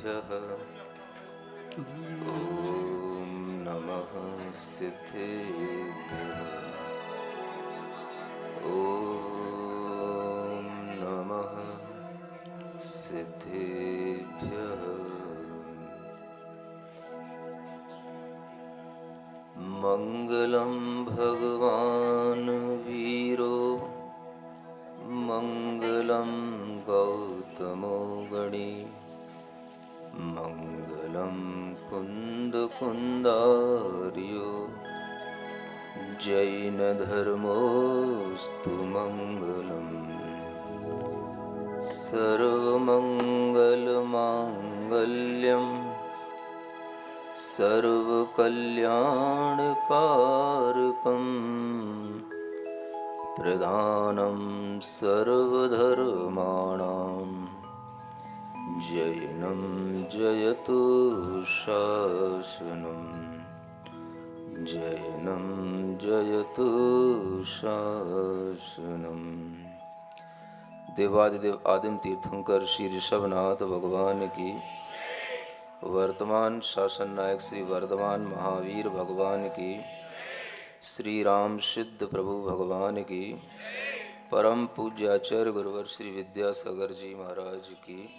सिद्धेभ्यः ॐ नमः सिद्धेभ्यः ॐ नमः सिद्धेभ्यः मङ्गलं भगवान् वीरो मङ्गलं गौतमो गणी मङ्गलं कुन्दकुन्दार्यो जैनधर्मोऽस्तु मङ्गलम् सर्वमङ्गलमाङ्गल्यम् सर्वकल्याणकारकं प्रधानं सर्वधर्माणां जैनं जयतु शासनं जैनं जयतु शासनम्। देवादिदेव आदिम तीर्थंकर श्री ऋषभनाथ भगवान की, वर्तमान शासन नायक श्री वर्धमान महावीर भगवान की, श्री राम सिद्ध प्रभु भगवान की, परम पूज्याचार्य गुरुवर श्री विद्यासागर जी महाराज की,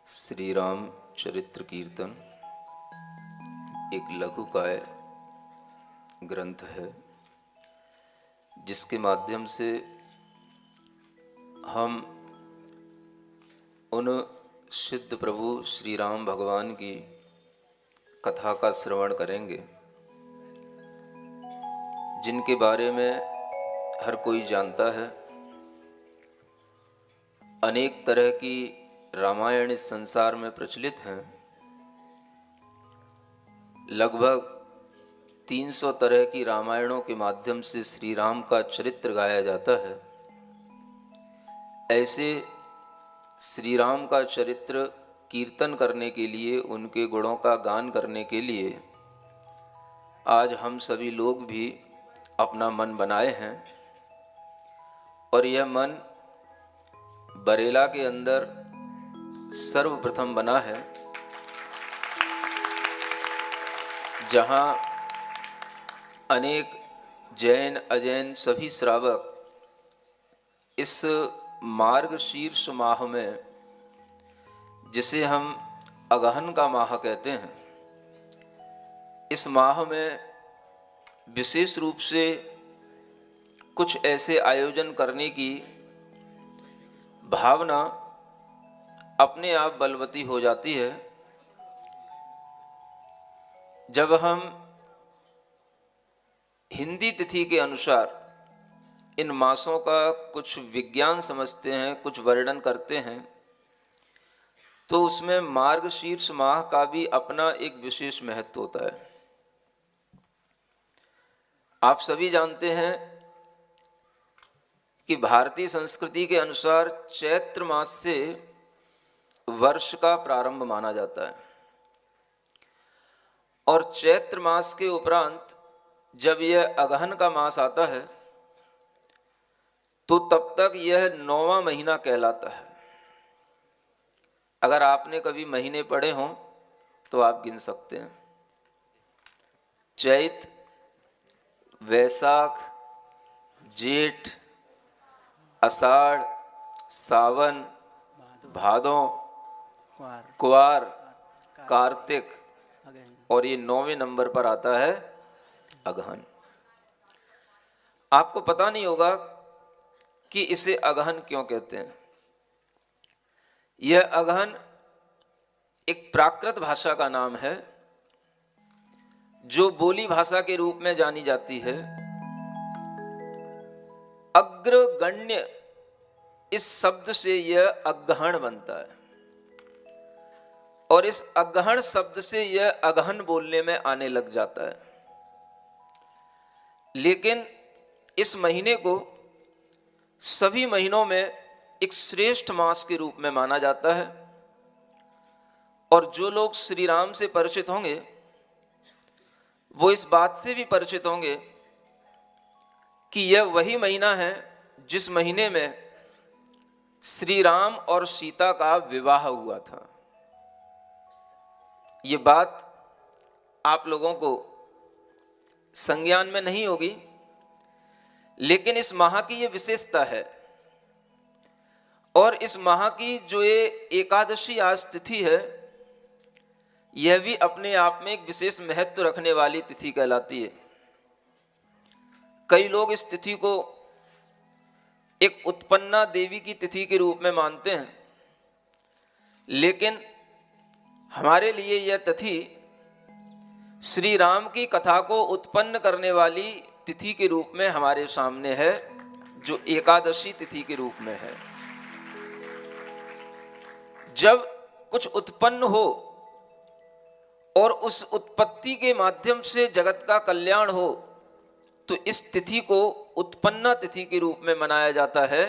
श्री राम चरित्र कीर्तन एक लघुकाय ग्रंथ है जिसके माध्यम से हम उन सिद्ध प्रभु श्री राम भगवान की कथा का श्रवण करेंगे जिनके बारे में हर कोई जानता है। अनेक तरह की रामायण इस संसार में प्रचलित हैं। लगभग 300 तरह की रामायणों के माध्यम से श्री राम का चरित्र गाया जाता है। ऐसे श्री राम का चरित्र कीर्तन करने के लिए, उनके गुणों का गान करने के लिए आज हम सभी लोग भी अपना मन बनाए हैं। और यह मन बरेला के अंदर सर्वप्रथम बना है, जहाँ अनेक जैन अजैन सभी श्रावक इस मार्गशीर्ष माह में, जिसे हम अगहन का माह कहते हैं, इस माह में विशेष रूप से कुछ ऐसे आयोजन करने की भावना अपने आप बलवती हो जाती है। जब हम हिंदी तिथि के अनुसार इन मासों का कुछ विज्ञान समझते हैं, कुछ वर्णन करते हैं, तो उसमें मार्गशीर्ष माह का भी अपना एक विशेष महत्व होता है। आप सभी जानते हैं कि भारतीय संस्कृति के अनुसार चैत्र मास से वर्ष का प्रारंभ माना जाता है और चैत्र मास के उपरांत जब यह अगहन का मास आता है तो तब तक यह 9वां महीना कहलाता है। अगर आपने कभी महीने पढ़े हों तो आप गिन सकते हैं। चैत, वैशाख, जेठ, आषाढ़, सावन, भादों, कुवार, कार्तिक और ये 9वें नंबर पर आता है अगहन। आपको पता नहीं होगा कि इसे अगहन क्यों कहते हैं। यह अगहन एक प्राकृत भाषा का नाम है जो बोली भाषा के रूप में जानी जाती है। अग्रगण्य इस शब्द से यह अगहन बनता है और इस अगहन शब्द से यह अगहन बोलने में आने लग जाता है। लेकिन इस महीने को सभी महीनों में एक श्रेष्ठ मास के रूप में माना जाता है और जो लोग श्री राम से परिचित होंगे वो इस बात से भी परिचित होंगे कि यह वही महीना है जिस महीने में श्री राम और सीता का विवाह हुआ था। ये बात आप लोगों को संज्ञान में नहीं होगी, लेकिन इस माह की ये विशेषता है। और इस माह की जो ये एकादशी आज तिथि है, यह भी अपने आप में एक विशेष महत्व रखने वाली तिथि कहलाती है। कई लोग इस तिथि को एक उत्पन्ना देवी की तिथि के रूप में मानते हैं, लेकिन हमारे लिए यह तिथि श्री राम की कथा को उत्पन्न करने वाली तिथि के रूप में हमारे सामने है, जो एकादशी तिथि के रूप में है। जब कुछ उत्पन्न हो और उस उत्पत्ति के माध्यम से जगत का कल्याण हो, तो इस तिथि को उत्पन्ना तिथि के रूप में मनाया जाता है।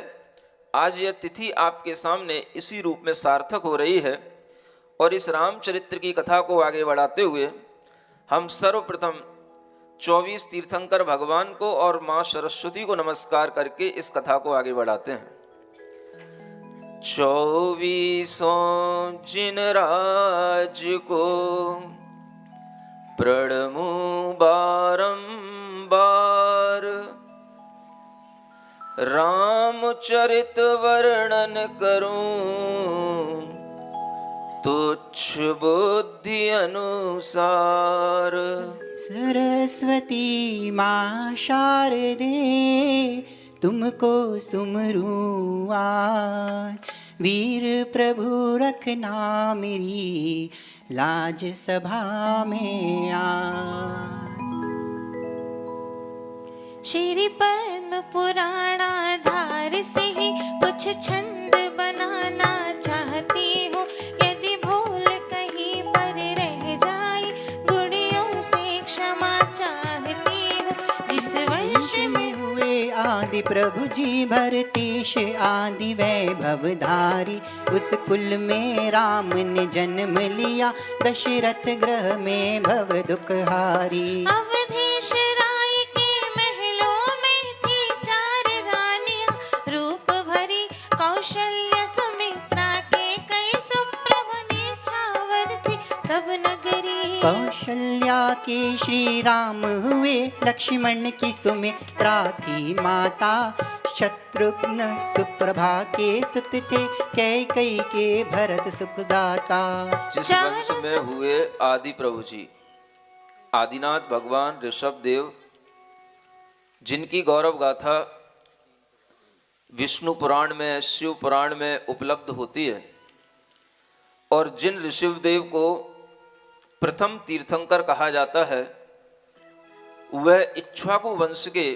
आज यह तिथि आपके सामने इसी रूप में सार्थक हो रही है। और इस रामचरित्र की कथा को आगे बढ़ाते हुए हम सर्वप्रथम 24 तीर्थंकर भगवान को और माँ सरस्वती को नमस्कार करके इस कथा को आगे बढ़ाते हैं। 24 जिन राज को प्रणमु बारंबार, रामचरित वर्णन करूं तुच्छ बुद्धि अनुसार। सरस्वती माँ शारदे तुमको सुमरूं आज, वीर प्रभु रखना मेरी लाज सभा में आज। श्री पद्म पुराण आधार से ही कुछ छंद बनाना चाहती हूँ। यदि भूल कहीं पर रह जाए, गुड़ियों से क्षमा चाहती हूँ। जिस वंश में हुए आदि प्रभु जी भरतेश आदि वैभवधारी, उस कुल में राम ने जन्म लिया, दशरथ ग्रह में भव दुखहारी। अवधेश राय के महलों में थी 4 रानियां, रूप भरी कौशल्य सुमित्रा के कई सुप्रभ निछावर थी सब नगरी। कौशल्या के श्री राम हुए, लक्ष्मण की सुमित्रा थी माता, शत्रुघ्न सुप्रभा के सुत थे, कैकेयी के भरत सुखदाता। जिस वंश में हुए आदि प्रभु जी आदिनाथ भगवान ऋषभ देव, जिनकी गौरव गाथा विष्णु पुराण में, शिव पुराण में उपलब्ध होती है, और जिन ऋषभ देव को प्रथम तीर्थंकर कहा जाता है, वह इक्ष्वाकु वंश के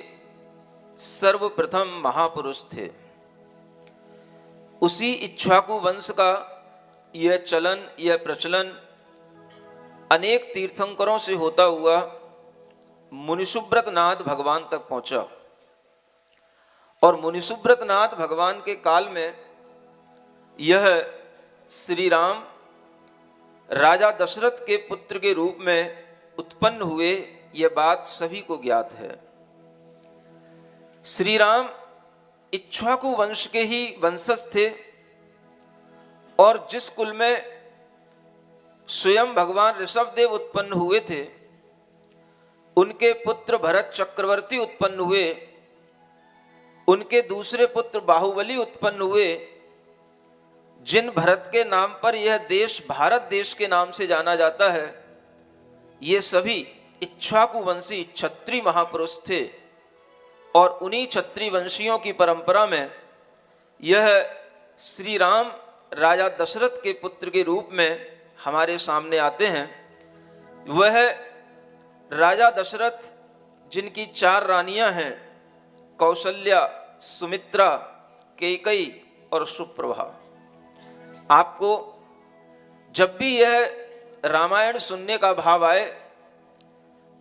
सर्वप्रथम महापुरुष थे। उसी इक्ष्वाकु वंश का यह चलन, यह प्रचलन अनेक तीर्थंकरों से होता हुआ मुनिसुब्रत नाथ भगवान तक पहुंचा। और मुनिसुब्रत नाथ भगवान के काल में यह श्री राम राजा दशरथ के पुत्र के रूप में उत्पन्न हुए, यह बात सभी को ज्ञात है। श्री राम इक्ष्वाकु वंश के ही वंशज थे, और जिस कुल में स्वयं भगवान ऋषभदेव उत्पन्न हुए थे, उनके पुत्र भरत चक्रवर्ती उत्पन्न हुए, उनके दूसरे पुत्र बाहुबली उत्पन्न हुए। जिन भरत के नाम पर यह देश भारत देश के नाम से जाना जाता है, ये सभी इक्ष्वाकु वंशी क्षत्रिय महापुरुष थे। और उन्हीं क्षत्रिय वंशियों की परंपरा में यह श्री राम राजा दशरथ के पुत्र के रूप में हमारे सामने आते हैं। वह राजा दशरथ, जिनकी 4 रानियां हैं, कौशल्या, सुमित्रा, कैकेयी और सुप्रभा। आपको जब भी यह रामायण सुनने का भाव आए,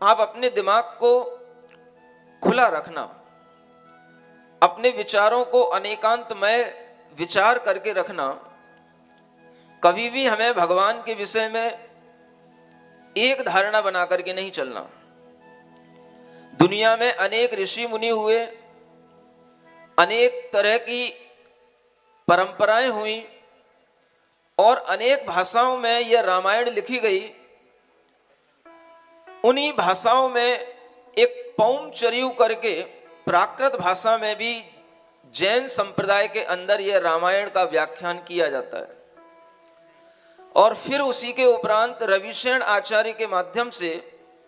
आप अपने दिमाग को खुला रखना, अपने विचारों को अनेकांतमय विचार करके रखना। कभी भी हमें भगवान के विषय में एक धारणा बना करके नहीं चलना। दुनिया में अनेक ऋषि मुनि हुए, अनेक तरह की परंपराएं हुई और अनेक भाषाओं में यह रामायण लिखी गई। उन्हीं भाषाओं में एक पौमचर्यु करके प्राकृत भाषा में भी जैन संप्रदाय के अंदर यह रामायण का व्याख्यान किया जाता है। और फिर उसी के उपरांत रविशेन आचार्य के माध्यम से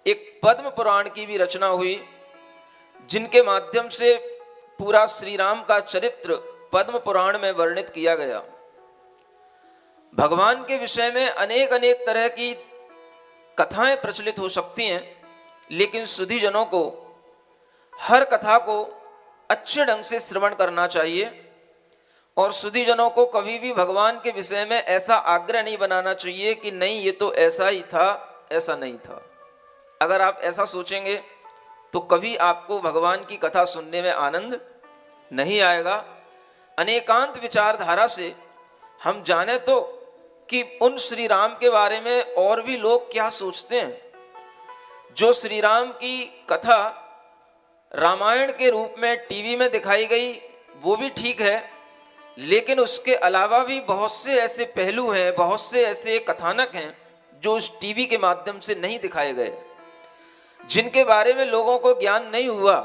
एक पद्म पुराण की भी रचना हुई, जिनके माध्यम से पूरा श्री राम का चरित्र पद्म पुराण में वर्णित किया गया। भगवान के विषय में अनेक अनेक तरह की कथाएं प्रचलित हो सकती हैं, लेकिन सुधी जनों को हर कथा को अच्छे ढंग से श्रवण करना चाहिए और सुधी जनों को कभी भी भगवान के विषय में ऐसा आग्रह नहीं बनाना चाहिए कि नहीं ये तो ऐसा ही था, ऐसा नहीं था। अगर आप ऐसा सोचेंगे तो कभी आपको भगवान की कथा सुनने में आनंद नहीं आएगा। अनेकांत विचारधारा से हम जाने तो कि उन श्री राम के बारे में और भी लोग क्या सोचते हैं। जो श्री राम की कथा रामायण के रूप में टीवी में दिखाई गई वो भी ठीक है, लेकिन उसके अलावा भी बहुत से ऐसे पहलू हैं, बहुत से ऐसे कथानक हैं जो उस टीवी के माध्यम से नहीं दिखाए गए, जिनके बारे में लोगों को ज्ञान नहीं हुआ।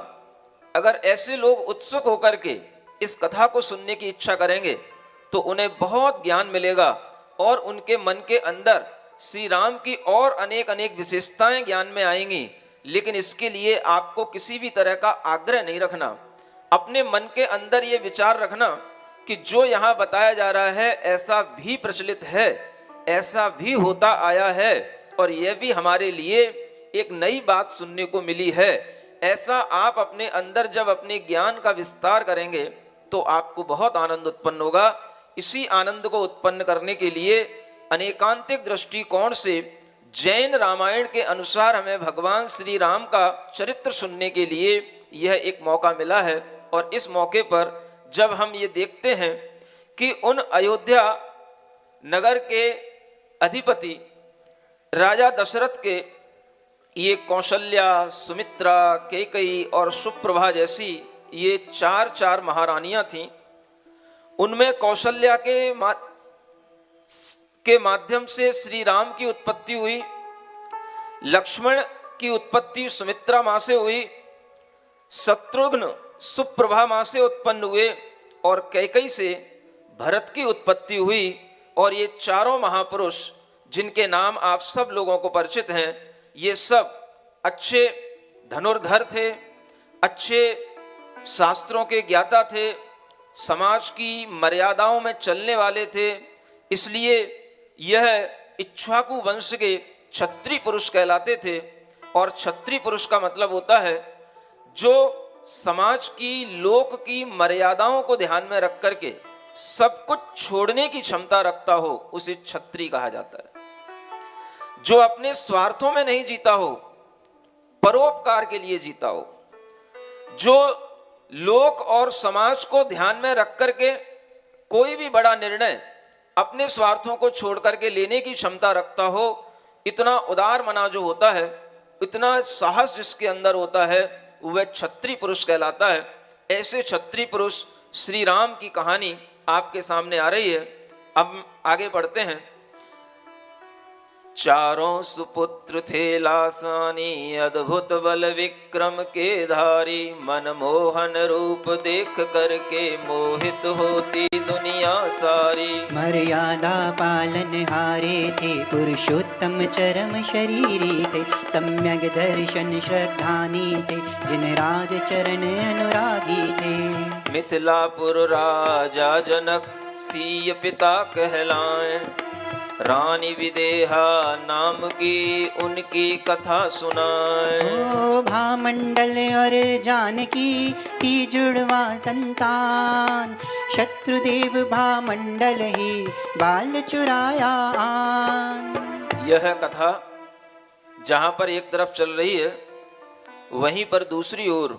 अगर ऐसे लोग उत्सुक होकर के इस कथा को सुनने की इच्छा करेंगे तो उन्हें बहुत ज्ञान मिलेगा और उनके मन के अंदर श्री राम की और अनेक अनेक विशेषताएं ज्ञान में आएंगी। लेकिन इसके लिए आपको किसी भी तरह का आग्रह नहीं रखना। अपने मन के अंदर ये विचार रखना कि जो यहाँ बताया जा रहा है ऐसा भी प्रचलित है, ऐसा भी होता आया है और यह भी हमारे लिए एक नई बात सुनने को मिली है। ऐसा आप अपने अंदर जब अपने ज्ञान का विस्तार करेंगे तो आपको बहुत आनंद उत्पन्न होगा। इसी आनंद को उत्पन्न करने के लिए अनेकांतिक दृष्टिकोण से जैन रामायण के अनुसार हमें भगवान श्री राम का चरित्र सुनने के लिए यह एक मौका मिला है। और इस मौके पर जब हम ये देखते हैं कि उन अयोध्या नगर के अधिपति राजा दशरथ के ये कौशल्या, सुमित्रा, कैकेयी और सुप्रभा जैसी ये चार महारानियां थीं। उनमें कौशल्या के माध्यम से श्री राम की उत्पत्ति हुई, लक्ष्मण की उत्पत्ति सुमित्रा मां से हुई, शत्रुघ्न सुप्रभा मां से उत्पन्न हुए और कैकेयी से भरत की उत्पत्ति हुई। और ये चारों महापुरुष जिनके नाम आप सब लोगों को परिचित हैं, ये सब अच्छे धनुर्धर थे, अच्छे शास्त्रों के ज्ञाता थे, समाज की मर्यादाओं में चलने वाले थे। इसलिए यह इक्ष्वाकु वंश के क्षत्रिय पुरुष कहलाते थे। और क्षत्रिय पुरुष का मतलब होता है जो समाज की, लोक की मर्यादाओं को ध्यान में रख करके सब कुछ छोड़ने की क्षमता रखता हो, उसे क्षत्रिय कहा जाता है। जो अपने स्वार्थों में नहीं जीता हो, परोपकार के लिए जीता हो, जो लोक और समाज को ध्यान में रख करके कोई भी बड़ा निर्णय अपने स्वार्थों को छोड़ करके लेने की क्षमता रखता हो, इतना उदार मना जो होता है, इतना साहस जिसके अंदर होता है, वह क्षत्रिय पुरुष कहलाता है। ऐसे क्षत्रिय पुरुष श्री राम की कहानी आपके सामने आ रही है। अब आगे बढ़ते हैं। चारों सुपुत्र थे लासानी, अद्भुत बल विक्रम के धारी, मनमोहन रूप देख करके मोहित होती दुनिया सारी। मर्यादा पालन हारे थे, पुरुषोत्तम चरम शरीरी थे, सम्यक दर्शन श्रद्धानी थे, जिन राज चरण अनुरागी थे। मिथिलापुर राजा जनक सीय पिता कहलाएं, रानी विदेहा नाम की उनकी कथा सुनाए। ओ भामंडल और जानकी की जुड़वा संतान, शत्रुदेव भामंडल ही बाल चुराया आन। यह कथा जहाँ पर एक तरफ चल रही है, वहीं पर दूसरी ओर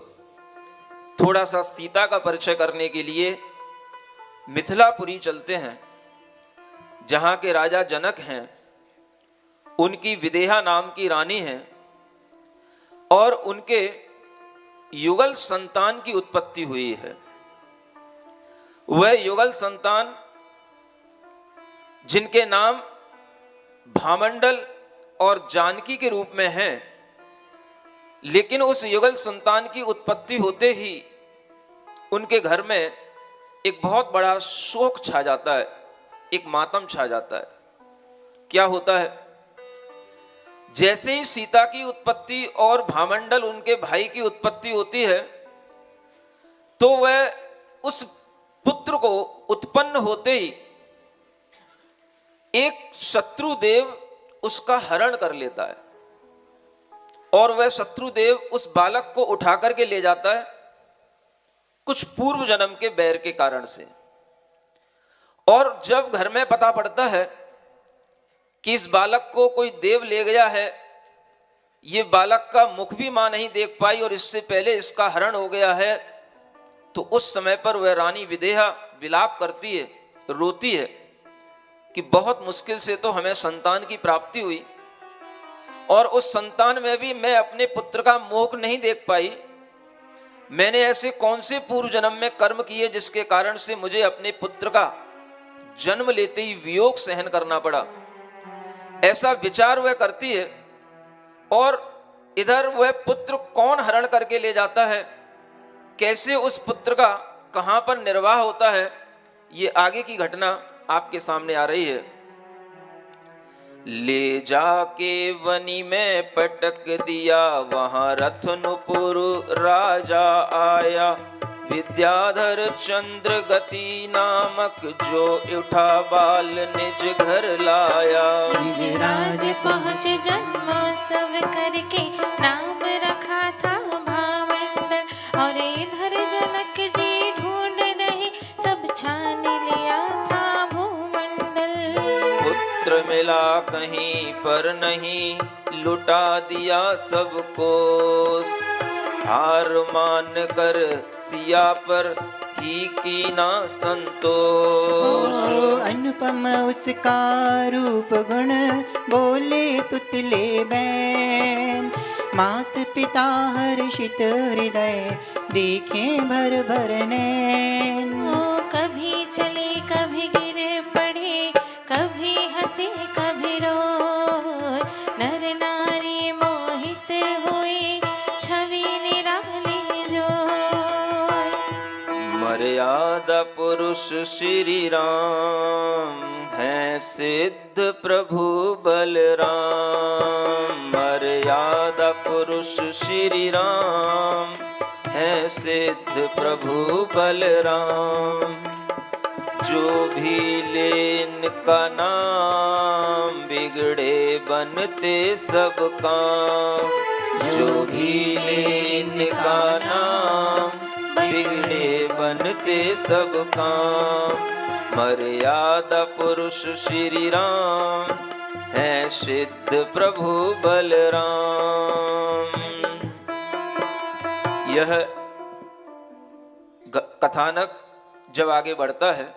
थोड़ा सा सीता का परिचय करने के लिए मिथिलापुरी चलते हैं, जहाँ के राजा जनक हैं। उनकी विदेहा नाम की रानी हैं और उनके युगल संतान की उत्पत्ति हुई है। वह युगल संतान जिनके नाम भामंडल और जानकी के रूप में हैं, लेकिन उस युगल संतान की उत्पत्ति होते ही उनके घर में एक बहुत बड़ा शोक छा जाता है, एक मातम छा जाता है। क्या होता है? जैसे ही सीता की उत्पत्ति और भामंडल उनके भाई की उत्पत्ति होती है, तो वह उस पुत्र को उत्पन्न होते ही एक शत्रुदेव उसका हरण कर लेता है और वह शत्रुदेव उस बालक को उठा करके ले जाता है कुछ पूर्व जन्म के बैर के कारण से। और जब घर में पता पड़ता है कि इस बालक को कोई देव ले गया है, ये बालक का मुख भी मां नहीं देख पाई और इससे पहले इसका हरण हो गया है, तो उस समय पर वह रानी विदेहा विलाप करती है, रोती है कि बहुत मुश्किल से तो हमें संतान की प्राप्ति हुई और उस संतान में भी मैं अपने पुत्र का मुख नहीं देख पाई। मैंने ऐसे कौन से पूर्व जन्म में कर्म किए जिसके कारण से मुझे अपने पुत्र का जन्म लेते ही वियोग सहन करना पड़ा। ऐसा विचार वह करती है और इधर वह पुत्र कौन हरण करके ले जाता है, कैसे उस पुत्र का कहां पर निर्वाह होता है, ये आगे की घटना आपके सामने आ रही है। ले जाके वनी में पटक दिया, वहां रत्नपुर राजा आया, विद्याधर चंद्र गति नामक जो उठा बाल निज घर लाया। निज राज पहुँच जन्मोत्सव करके नाम रखा था भामंडल, और इधर जनक जी ढूंढ रहे सब छान लिया था भूमंडल। पुत्र मिला कहीं पर नहीं, लुटा दिया सबको, हार मान कर सिया पर ही की ना संतोष। अनुपम उसका रूप गुण, बोले तुतले बैन, मात पिता हर्षित हृदय, देखे भर भर नैन। ओ कभी चले कभी गिर पड़े, कभी हंसे कभी रोए, नर नारी मोहित हुए, छवि निराली जोय। मर्यादा पुरुष श्री राम, हैं सिद्ध प्रभु बलराम। मर्यादा पुरुष श्री राम, हैं सिद्ध प्रभु बलराम। जो भी ले इनका नाम, बिगड़े बनते सब काम। जो भी ले इनका नाम, बिगड़े बनते सब काम। मर्यादा पुरुष श्री राम, हैं सिद्ध प्रभु बलराम। यह कथानक जब आगे बढ़ता है,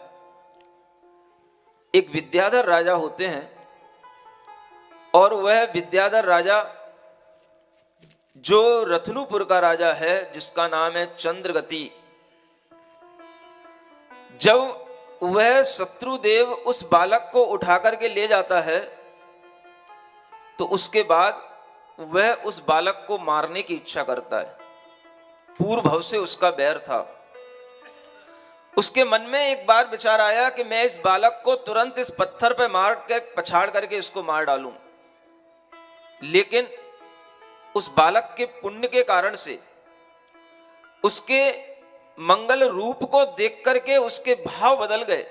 एक विद्याधर राजा होते हैं और वह विद्याधर राजा जो रत्नुपुर का राजा है, जिसका नाम है चंद्रगति, जब वह शत्रुदेव उस बालक को उठा करके ले जाता है, तो उसके बाद वह उस बालक को मारने की इच्छा करता है। पूर्व भव से उसका बैर था। उसके मन में एक बार विचार आया कि मैं इस बालक को तुरंत इस पत्थर पे मार कर पछाड़ करके इसको मार डालूं, लेकिन उस बालक के पुण्य के कारण से, उसके मंगल रूप को देख करके उसके भाव बदल गए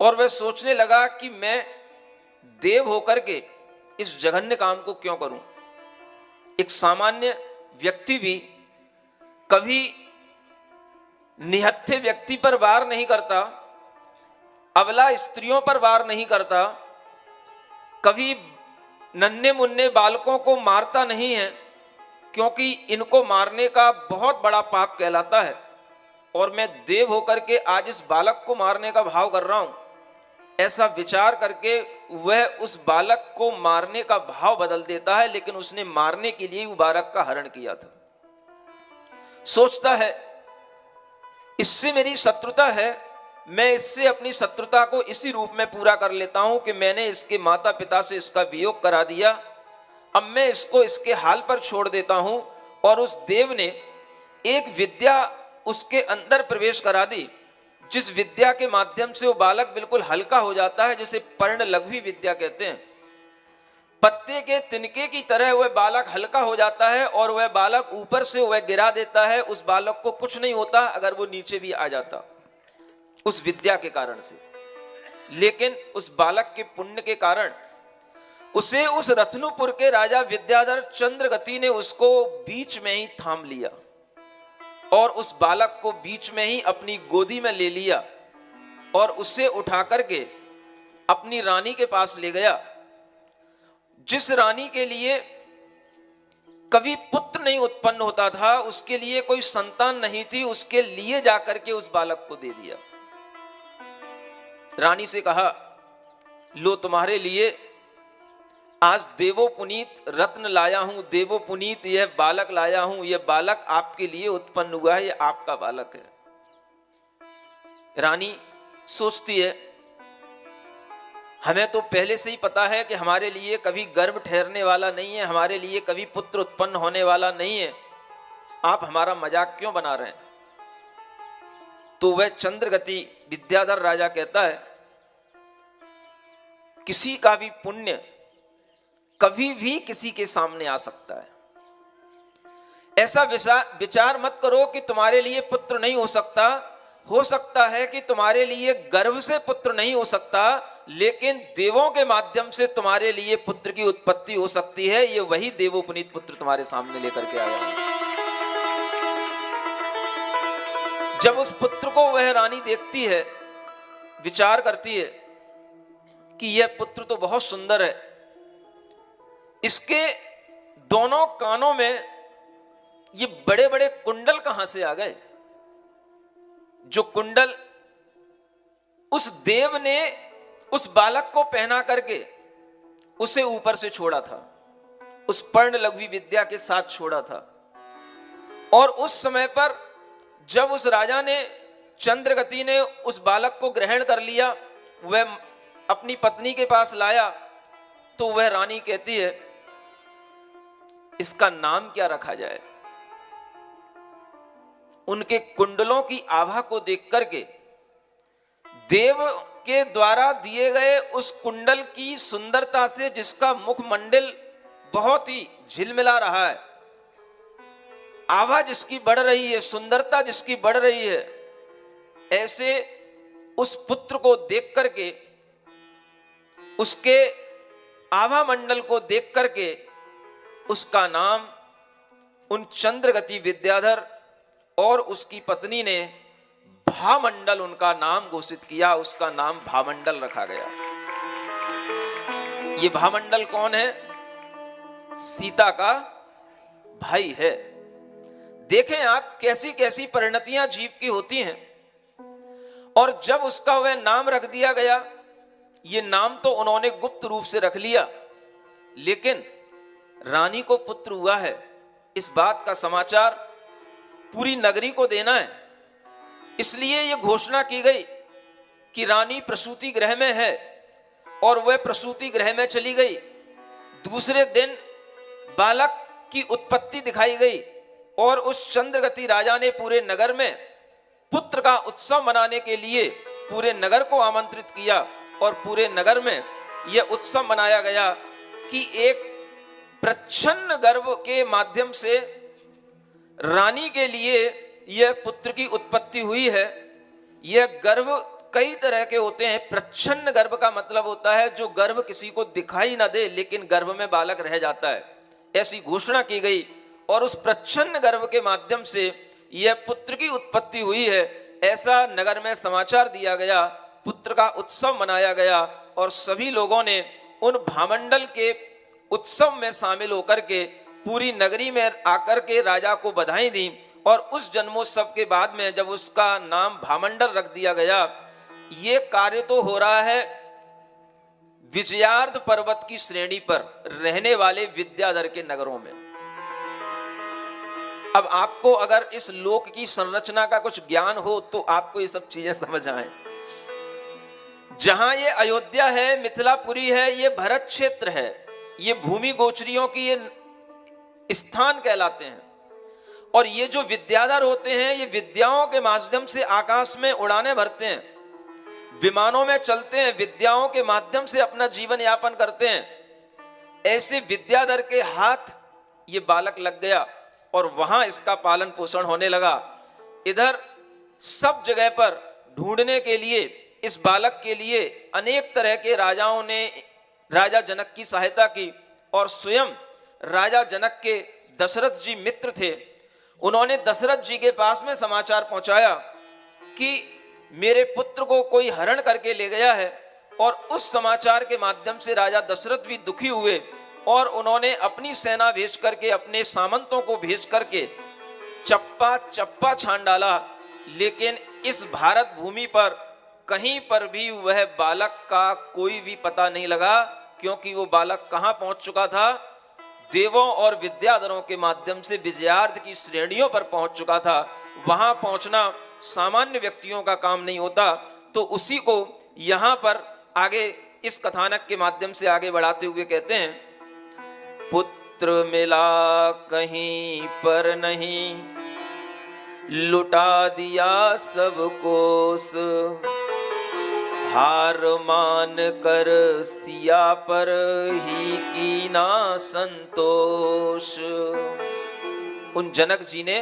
और वह सोचने लगा कि मैं देव होकर के इस जघन्य काम को क्यों करूं। एक सामान्य व्यक्ति भी कभी निहत्थे व्यक्ति पर वार नहीं करता, अबला स्त्रियों पर वार नहीं करता, कभी नन्हे मुन्ने बालकों को मारता नहीं है, क्योंकि इनको मारने का बहुत बड़ा पाप कहलाता है। और मैं देव होकर के आज इस बालक को मारने का भाव कर रहा हूं, ऐसा विचार करके वह उस बालक को मारने का भाव बदल देता है, लेकिन उसने मारने के लिए वो बालक का हरण किया था। सोचता है इससे मेरी शत्रुता है, मैं इससे अपनी शत्रुता को इसी रूप में पूरा कर लेता हूं कि मैंने इसके माता पिता से इसका वियोग करा दिया, अब मैं इसको इसके हाल पर छोड़ देता हूं। और उस देव ने एक विद्या उसके अंदर प्रवेश करा दी, जिस विद्या के माध्यम से वो बालक बिल्कुल हल्का हो जाता है, जिसे पर्ण लघवी विद्या कहते हैं। पत्ते के तिनके की तरह वह बालक हल्का हो जाता है और वह बालक ऊपर से वह गिरा देता है। उस बालक को कुछ नहीं होता अगर वो नीचे भी आ जाता उस विद्या के कारण से, लेकिन उस बालक के पुण्य के कारण उसे उस रत्नुपुर के राजा विद्याधर चंद्रगति ने उसको बीच में ही थाम लिया और उस बालक को बीच में ही अपनी गोदी में ले लिया और उसे उठा करके अपनी रानी के पास ले गया। जिस रानी के लिए कभी पुत्र नहीं उत्पन्न होता था, उसके लिए कोई संतान नहीं थी, उसके लिए जाकर के उस बालक को दे दिया। रानी से कहा, लो तुम्हारे लिए आज देवो पुनीत रत्न लाया हूं, देवो पुनीत यह बालक लाया हूं, यह बालक आपके लिए उत्पन्न हुआ है, यह आपका बालक है। रानी सोचती है, हमें तो पहले से ही पता है कि हमारे लिए कभी गर्भ ठहरने वाला नहीं है, हमारे लिए कभी पुत्र उत्पन्न होने वाला नहीं है, आप हमारा मजाक क्यों बना रहे हैं। तो वह चंद्रगति विद्याधर राजा कहता है, किसी का भी पुण्य कभी भी किसी के सामने आ सकता है। ऐसा विचार मत करो कि तुम्हारे लिए पुत्र नहीं हो सकता है कि तुम्हारे लिए गर्भ से पुत्र नहीं हो सकता, लेकिन देवों के माध्यम से तुम्हारे लिए पुत्र की उत्पत्ति हो सकती है। ये वही देवोपनीत पुत्र तुम्हारे सामने लेकर के आया है। जब उस पुत्र को वह रानी देखती है, विचार करती है कि यह पुत्र तो बहुत सुंदर है, इसके दोनों कानों में ये बड़े बड़े कुंडल कहां से आ गए, जो कुंडल उस देव ने उस बालक को पहना करके उसे ऊपर से छोड़ा था, उस पर्ण लघवी विद्या के साथ छोड़ा था। और उस समय पर जब उस राजा ने चंद्रगति ने उस बालक को ग्रहण कर लिया, वह अपनी पत्नी के पास लाया, तो वह रानी कहती है, इसका नाम क्या रखा जाए। उनके कुंडलों की आभा को देख करके देव के द्वारा दिए गए उस कुंडल की सुंदरता से, जिसका मुखमंडल बहुत ही झिलमिला रहा है, आभा जिसकी बढ़ रही है, सुंदरता जिसकी बढ़ रही है, ऐसे उस पुत्र को देख करके, उसके आभा मंडल को देख करके उसका नाम उन चंद्रगति विद्याधर और उसकी पत्नी ने भामंडल उनका नाम घोषित किया। उसका नाम भामंडल रखा गया। ये भामंडल कौन है? सीता का भाई है। देखें आप कैसी कैसी परिणतियां जीव की होती हैं। और जब उसका वह नाम रख दिया गया, ये नाम तो उन्होंने गुप्त रूप से रख लिया, लेकिन रानी को पुत्र हुआ है, इस बात का समाचार पूरी नगरी को देना है। इसलिए यह घोषणा की गई कि रानी प्रसूति गृह में है, और वह प्रसूति गृह में चली गई। दूसरे दिन बालक की उत्पत्ति दिखाई गई और उस चंद्रगति राजा ने पूरे नगर में पुत्र का उत्सव मनाने के लिए पूरे नगर को आमंत्रित किया। और पूरे नगर में यह उत्सव मनाया गया कि एक प्रच्छन्न गर्भ के माध्यम से रानी के लिए यह पुत्र की उत्पत्ति हुई है। यह गर्भ कई तरह के होते हैं। प्रच्छन्न गर्भ का मतलब होता है जो गर्भ किसी को दिखाई ना दे, लेकिन गर्भ में बालक रह जाता है, ऐसी घोषणा की गई। और उस प्रच्छन्न गर्भ के माध्यम से यह पुत्र की उत्पत्ति हुई है, ऐसा नगर में समाचार दिया गया। पुत्र का उत्सव मनाया गया और सभी लोगों ने उन भामंडल के उत्सव में शामिल होकर के पूरी नगरी में आकर के राजा को बधाई दी। और उस जन्मोत्सव के बाद में जब उसका नाम भामंडल रख दिया गया, ये कार्य तो हो रहा है विजयार्ध पर्वत की श्रेणी पर रहने वाले विद्याधर के नगरों में। अब आपको अगर इस लोक की संरचना का कुछ ज्ञान हो तो आपको ये सब चीजें समझ आए। जहां ये अयोध्या है, मिथिलापुरी है, ये भरत क्षेत्र है, ये भूमि गोचरियों की ये स्थान कहलाते हैं। और ये जो विद्याधर होते हैं, ये विद्याओं के माध्यम से आकाश में उड़ाने भरते हैं, विमानों में चलते हैं, विद्याओं के माध्यम से अपना जीवन यापन करते हैं। ऐसे विद्याधर के हाथ ये बालक लग गया और वहां इसका पालन पोषण होने लगा। इधर सब जगह पर ढूंढने के लिए, इस बालक के लिए अनेक तरह के राजाओं ने राजा जनक की सहायता की और स्वयं राजा जनक के दशरथ जी मित्र थे, उन्होंने दशरथ जी के पास में समाचार पहुंचाया कि मेरे पुत्र को कोई हरण करके ले गया है। और उस समाचार के माध्यम से राजा दशरथ भी दुखी हुए और उन्होंने अपनी सेना भेज करके, अपने सामंतों को भेज करके चप्पा चप्पा छान डाला। लेकिन इस भारत भूमि पर कहीं पर भी वह बालक का कोई भी पता नहीं लगा, क्योंकि वो बालक कहां पहुंच चुका था? देवों और विद्याधरों के माध्यम से विजयार्थ की श्रेणियों पर पहुंच चुका था। वहां पहुंचना सामान्य व्यक्तियों का काम नहीं होता। तो उसी को यहां पर आगे इस कथानक के माध्यम से आगे बढ़ाते हुए कहते हैं, पुत्र मिला कहीं पर नहीं, लुटा दिया सब कोस, हार मान कर सिया पर ही की ना संतोष। उन जनक जी ने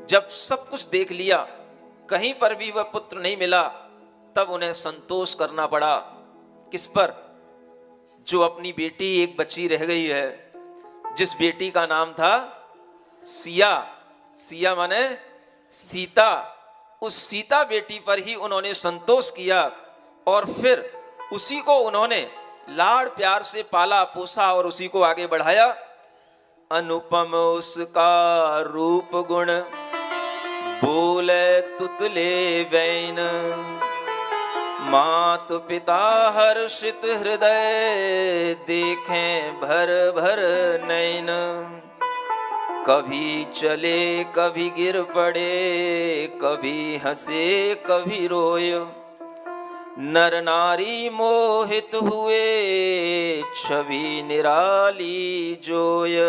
जब सब कुछ देख लिया, कहीं पर भी वह पुत्र नहीं मिला, तब उन्हें संतोष करना पड़ा। किस पर? जो अपनी बेटी एक बची रह गई है, जिस बेटी का नाम था सिया। सिया माने सीता। उस सीता बेटी पर ही उन्होंने संतोष किया और फिर उसी को उन्होंने लाड़ प्यार से पाला पोसा और उसी को आगे बढ़ाया। अनुपम उसका रूप गुण, बोले तुतले वैन, मात पिता हर्षित हृदय, देखें भर भर नैन। कभी चले कभी गिर पड़े, कभी हंसे कभी रोए, नर नारी मोहित हुए, छवि निराली जोय।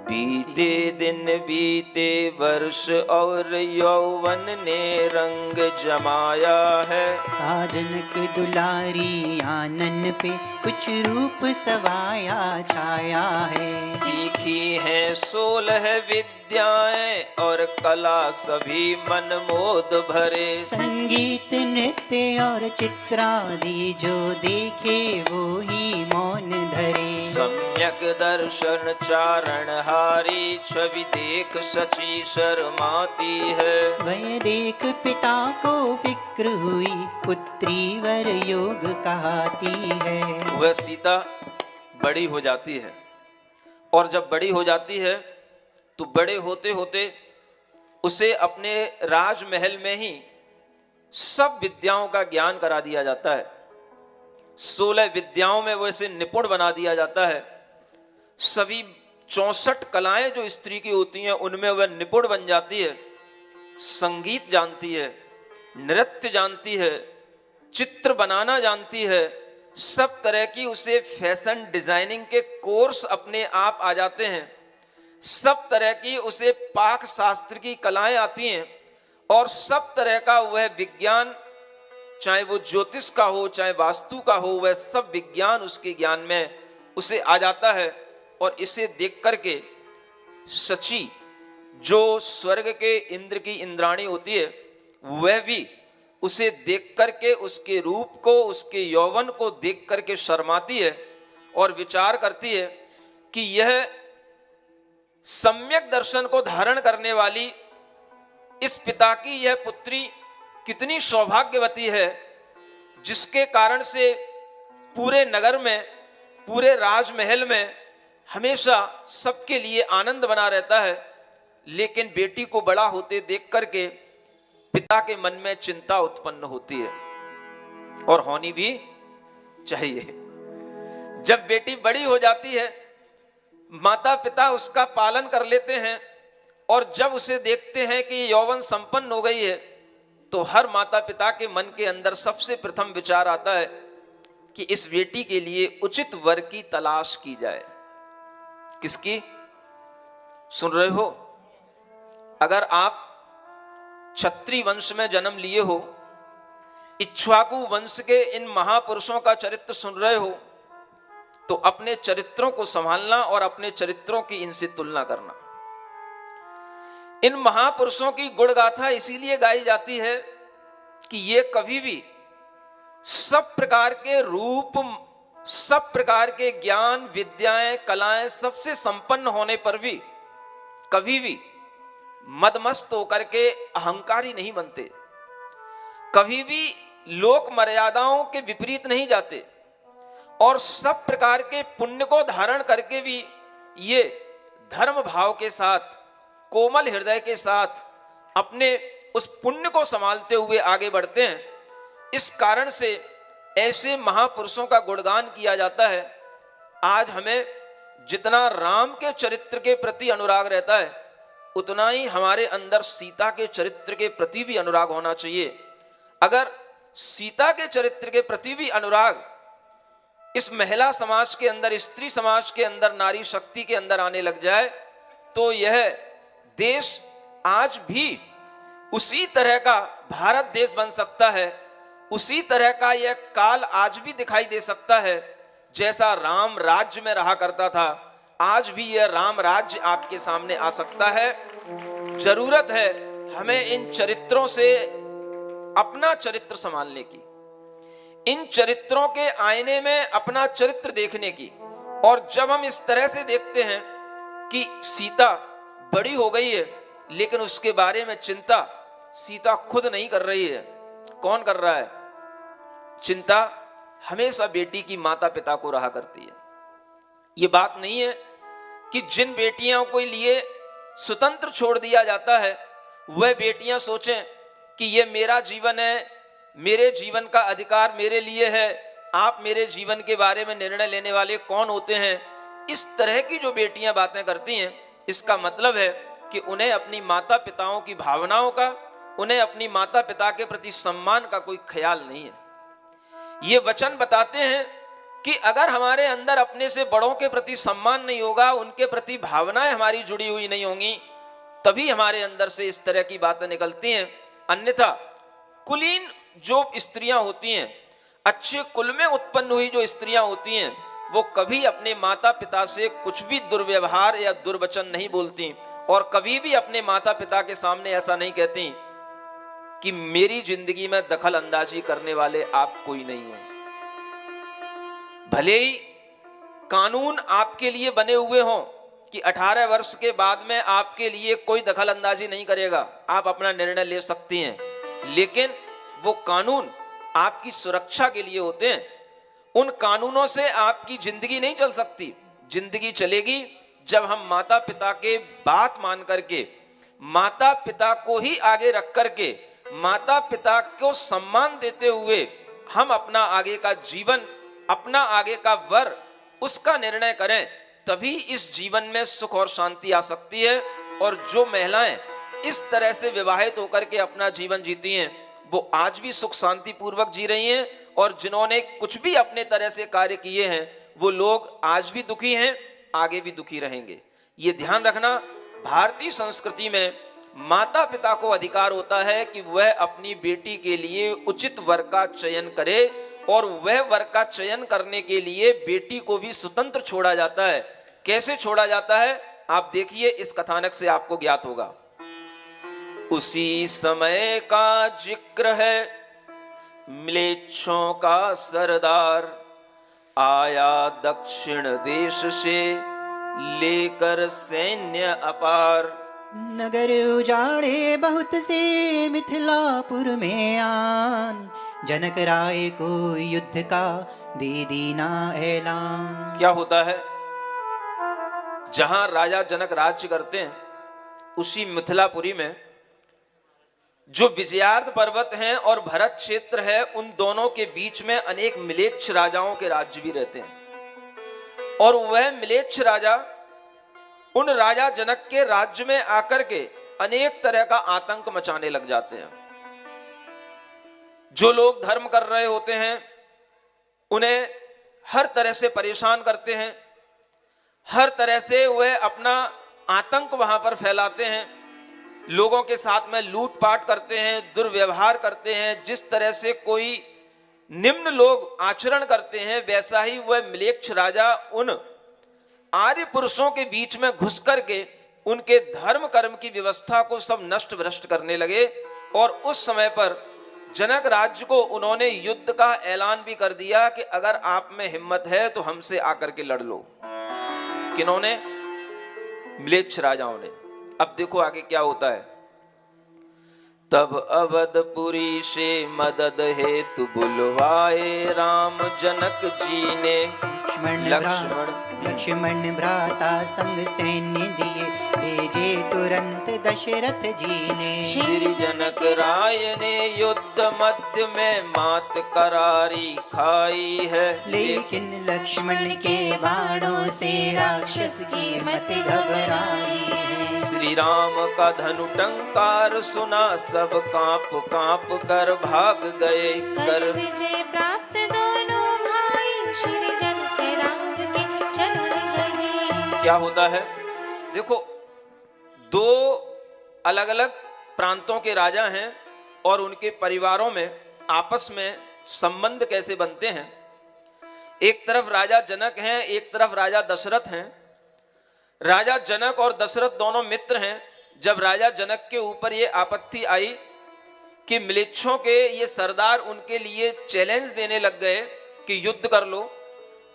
बीते दिन बीते वर्ष और यौवन ने रंग जमाया है। साजनक दुलारी आनन पे कुछ रूप सवाया छाया है। सीखी है 16 विद्याएं और कला सभी मन मोद भरे। संगीत नृत्य और चित्रादि जो देखे वो ही मौन धरे। सम्यक दर्शन चारण हारी, छवि देख सची शर्माती है। वह देख पिता को फिक्र हुई, पुत्री वर योग कहती है। वह सीता बड़ी हो जाती है और जब बड़ी हो जाती है तो बड़े होते होते उसे अपने राजमहल में ही सब विद्याओं का ज्ञान करा दिया जाता है। 16 विद्याओं में वो इसे निपुण बना दिया जाता है। सभी 64 कलाएं जो स्त्री की होती हैं उनमें वह निपुण बन जाती है। संगीत जानती है, नृत्य जानती है, चित्र बनाना जानती है। सब तरह की उसे फैशन डिजाइनिंग के कोर्स अपने आप आ जाते हैं। सब तरह की उसे पाक शास्त्र की कलाएं आती हैं और सब तरह का वह विज्ञान, चाहे वो ज्योतिष का हो चाहे वास्तु का हो, वह सब विज्ञान उसके ज्ञान में उसे आ जाता है। और इसे देख करके सची जो स्वर्ग के इंद्र की इंद्राणी होती है वह भी उसे देख करके, उसके रूप को, उसके यौवन को देख करके शर्माती है और विचार करती है कि यह सम्यक दर्शन को धारण करने वाली इस पिता की यह पुत्री कितनी सौभाग्यवती है, जिसके कारण से पूरे नगर में, पूरे राजमहल में हमेशा सबके लिए आनंद बना रहता है। लेकिन बेटी को बड़ा होते देख करके पिता के मन में चिंता उत्पन्न होती है और होनी भी चाहिए। जब बेटी बड़ी हो जाती है, माता पिता उसका पालन कर लेते हैं और जब उसे देखते हैं कि यौवन संपन्न हो गई है तो हर माता पिता के मन के अंदर सबसे प्रथम विचार आता है कि इस बेटी के लिए उचित वर की तलाश की जाए। किसकी? सुन रहे हो? अगर आप क्षत्रिय वंश में जन्म लिए हो, इक्ष्वाकु वंश के इन महापुरुषों का चरित्र सुन रहे हो, तो अपने चरित्रों को संभालना और अपने चरित्रों की इनसे तुलना करना। इन महापुरुषों की गुणगाथा इसीलिए गाई जाती है कि ये कभी भी सब प्रकार के रूप, सब प्रकार के ज्ञान, विद्याएं, कलाएं सबसे संपन्न होने पर भी कभी भी मदमस्त होकर के अहंकारी नहीं बनते, कभी भी लोक मर्यादाओं के विपरीत नहीं जाते और सब प्रकार के पुण्य को धारण करके भी ये धर्म भाव के साथ, कोमल हृदय के साथ अपने उस पुण्य को संभालते हुए आगे बढ़ते हैं। इस कारण से ऐसे महापुरुषों का गुणगान किया जाता है। आज हमें जितना राम के चरित्र के प्रति अनुराग रहता है उतना ही हमारे अंदर सीता के चरित्र के प्रति भी अनुराग होना चाहिए। अगर सीता के चरित्र के प्रति भी अनुराग इस महिला समाज के अंदर, स्त्री समाज के अंदर, नारी शक्ति के अंदर आने लग जाए तो यह देश आज भी उसी तरह का भारत देश बन सकता है, उसी तरह का यह काल आज भी दिखाई दे सकता है जैसा राम राज्य में रहा करता था। आज भी यह राम राज्य आपके सामने आ सकता है। जरूरत है हमें इन चरित्रों से अपना चरित्र संभालने की, इन चरित्रों के आईने में अपना चरित्र देखने की। और जब हम इस तरह से देखते हैं कि सीता बड़ी हो गई है लेकिन उसके बारे में चिंता सीता खुद नहीं कर रही है, कौन कर रहा है? चिंता हमेशा बेटी की माता पिता को रहा करती है। ये बात नहीं है कि जिन बेटियों को लिए स्वतंत्र छोड़ दिया जाता है वह बेटियां सोचें कि ये मेरा जीवन है, मेरे जीवन का अधिकार मेरे लिए है, आप मेरे जीवन के बारे में निर्णय लेने वाले कौन होते हैं। इस तरह की जो बेटियां बातें करती हैं, इसका मतलब है कि उन्हें अपनी माता पिताओं की भावनाओं का, उन्हें अपनी माता पिता के प्रति सम्मान का कोई ख्याल नहीं है। ये वचन बताते हैं कि अगर हमारे अंदर अपने से बड़ों के प्रति सम्मान नहीं होगा, उनके प्रति भावनाएं हमारी जुड़ी हुई नहीं होंगी, तभी हमारे अंदर से इस तरह की बातें निकलती हैं। अन्यथा कुलीन जो स्त्रियां होती हैं, अच्छे कुल में उत्पन्न हुई जो स्त्रियां होती हैं, वो कभी अपने माता पिता से कुछ भी दुर्व्यवहार या दुर्वचन नहीं बोलती और कभी भी अपने माता पिता के सामने ऐसा नहीं कहती कि मेरी जिंदगी में दखल अंदाजी करने वाले आप कोई नहीं है। भले ही कानून आपके लिए बने हुए हों कि 18 वर्ष के बाद में आपके लिए कोई दखल अंदाजी नहीं करेगा, आप अपना निर्णय ले सकती हैं, लेकिन वो कानून आपकी सुरक्षा के लिए होते हैं। उन कानूनों से आपकी जिंदगी नहीं चल सकती। जिंदगी चलेगी जब हम माता पिता के बात मान करके, माता पिता को ही आगे रख करके, माता पिता को सम्मान देते हुए हम अपना आगे का जीवन, अपना आगे का वर, उसका निर्णय करें, तभी इस जीवन में सुख और शांति आ सकती है। और जो महिलाएं इस तरह से विवाहित होकर के अपना जीवन जीती हैं वो आज भी सुख शांति पूर्वक जी रही हैं, और जिन्होंने कुछ भी अपने तरह से कार्य किए हैं वो लोग आज भी दुखी हैं, आगे भी दुखी रहेंगे। ये ध्यान रखना, भारतीय संस्कृति में माता पिता को अधिकार होता है कि वह अपनी बेटी के लिए उचित वर का चयन करे, और वह वर का चयन करने के लिए बेटी को भी स्वतंत्र छोड़ा जाता है। कैसे छोड़ा जाता है आप देखिए, इस कथानक से आपको ज्ञात होगा। उसी समय का जिक्र है, म्लेच्छों का सरदार आया दक्षिण देश से लेकर सैन्य अपार। नगर उजाड़े बहुत से मिथिलापुर में आन, जनक राय को युद्ध का दे दीना ऐलान। क्या होता है, जहां राजा जनक राज्य करते हैं उसी मिथिलापुरी में जो विजयार्थ पर्वत हैं और भरत क्षेत्र है, उन दोनों के बीच में अनेक मिलेच्छ राजाओं के राज्य भी रहते हैं। और वह मिलेच्छ राजा उन राजा जनक के राज्य में आकर के अनेक तरह का आतंक मचाने लग जाते हैं। जो लोग धर्म कर रहे होते हैं उन्हें हर तरह से परेशान करते हैं, हर तरह से वह अपना आतंक वहां पर फैलाते हैं, लोगों के साथ में लूटपाट करते हैं, दुर्व्यवहार करते हैं। जिस तरह से कोई निम्न लोग आचरण करते हैं वैसा ही वह म्लेच्छ राजा उन आर्य पुरुषों के बीच में घुस करके उनके धर्म कर्म की व्यवस्था को सब नष्ट भ्रष्ट करने लगे। और उस समय पर जनक राज्य को उन्होंने युद्ध का ऐलान भी कर दिया कि अगर आप में हिम्मत है तो हमसे आकर के लड़ लो। किन्होंने? म्लेच्छ राजाओं ने। अब देखो आगे क्या होता है। तब अवधपुरी से मदद हेतु बुलवाए राम जनक जी ने लक्ष्मण भ्राता संग सैन्य दिए भेजे तुरंत दशरथ जी ने। श्री जनक राय ने युद्ध मध्य में मात करारी खाई है, लेकिन लक्ष्मण के बाणों से राक्षस की मत घबराई है। श्री राम का धनु टंकार सुना सब कांप कांप कर भाग गए। कर विजय प्राप्त दोनों भाई श्री जनक राम के चरण गए। क्या होता है देखो, दो अलग अलग प्रांतों के राजा हैं और उनके परिवारों में आपस में संबंध कैसे बनते हैं। एक तरफ राजा जनक हैं, एक तरफ राजा दशरथ हैं। राजा जनक और दशरथ दोनों मित्र हैं। जब राजा जनक के ऊपर ये आपत्ति आई कि म्लेच्छों के ये सरदार उनके लिए चैलेंज देने लग गए कि युद्ध कर लो,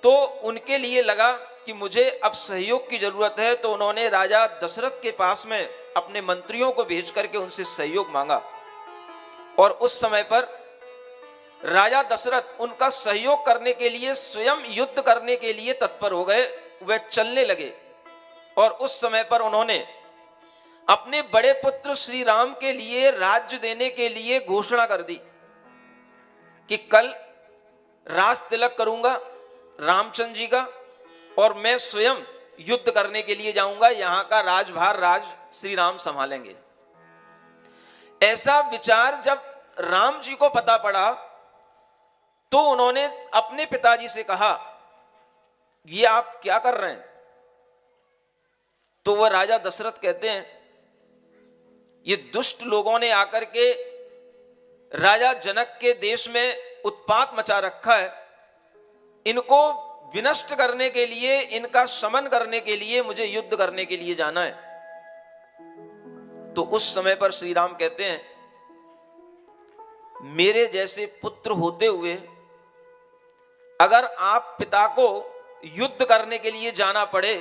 तो उनके लिए लगा कि मुझे अब सहयोग की जरूरत है। तो उन्होंने राजा दशरथ के पास में अपने मंत्रियों को भेज करके उनसे सहयोग मांगा। और उस समय पर राजा दशरथ उनका सहयोग करने के लिए स्वयं युद्ध करने के लिए तत्पर हो गए। वे चलने लगे और उस समय पर उन्होंने अपने बड़े पुत्र श्री राम के लिए राज्य देने के लिए घोषणा कर दी कि कल राज तिलक करूंगा रामचंद्र जी का और मैं स्वयं युद्ध करने के लिए जाऊंगा, यहां का राजभार राज श्री राम संभालेंगे। ऐसा विचार जब राम जी को पता पड़ा तो उन्होंने अपने पिताजी से कहा, ये आप क्या कर रहे हैं? तो वह राजा दशरथ कहते हैं, ये दुष्ट लोगों ने आकर के राजा जनक के देश में उत्पात मचा रखा है। इनको विनष्ट करने के लिए, इनका शमन करने के लिए मुझे युद्ध करने के लिए जाना है। तो उस समय पर श्री राम कहते हैं, मेरे जैसे पुत्र होते हुए अगर आप पिता को युद्ध करने के लिए जाना पड़े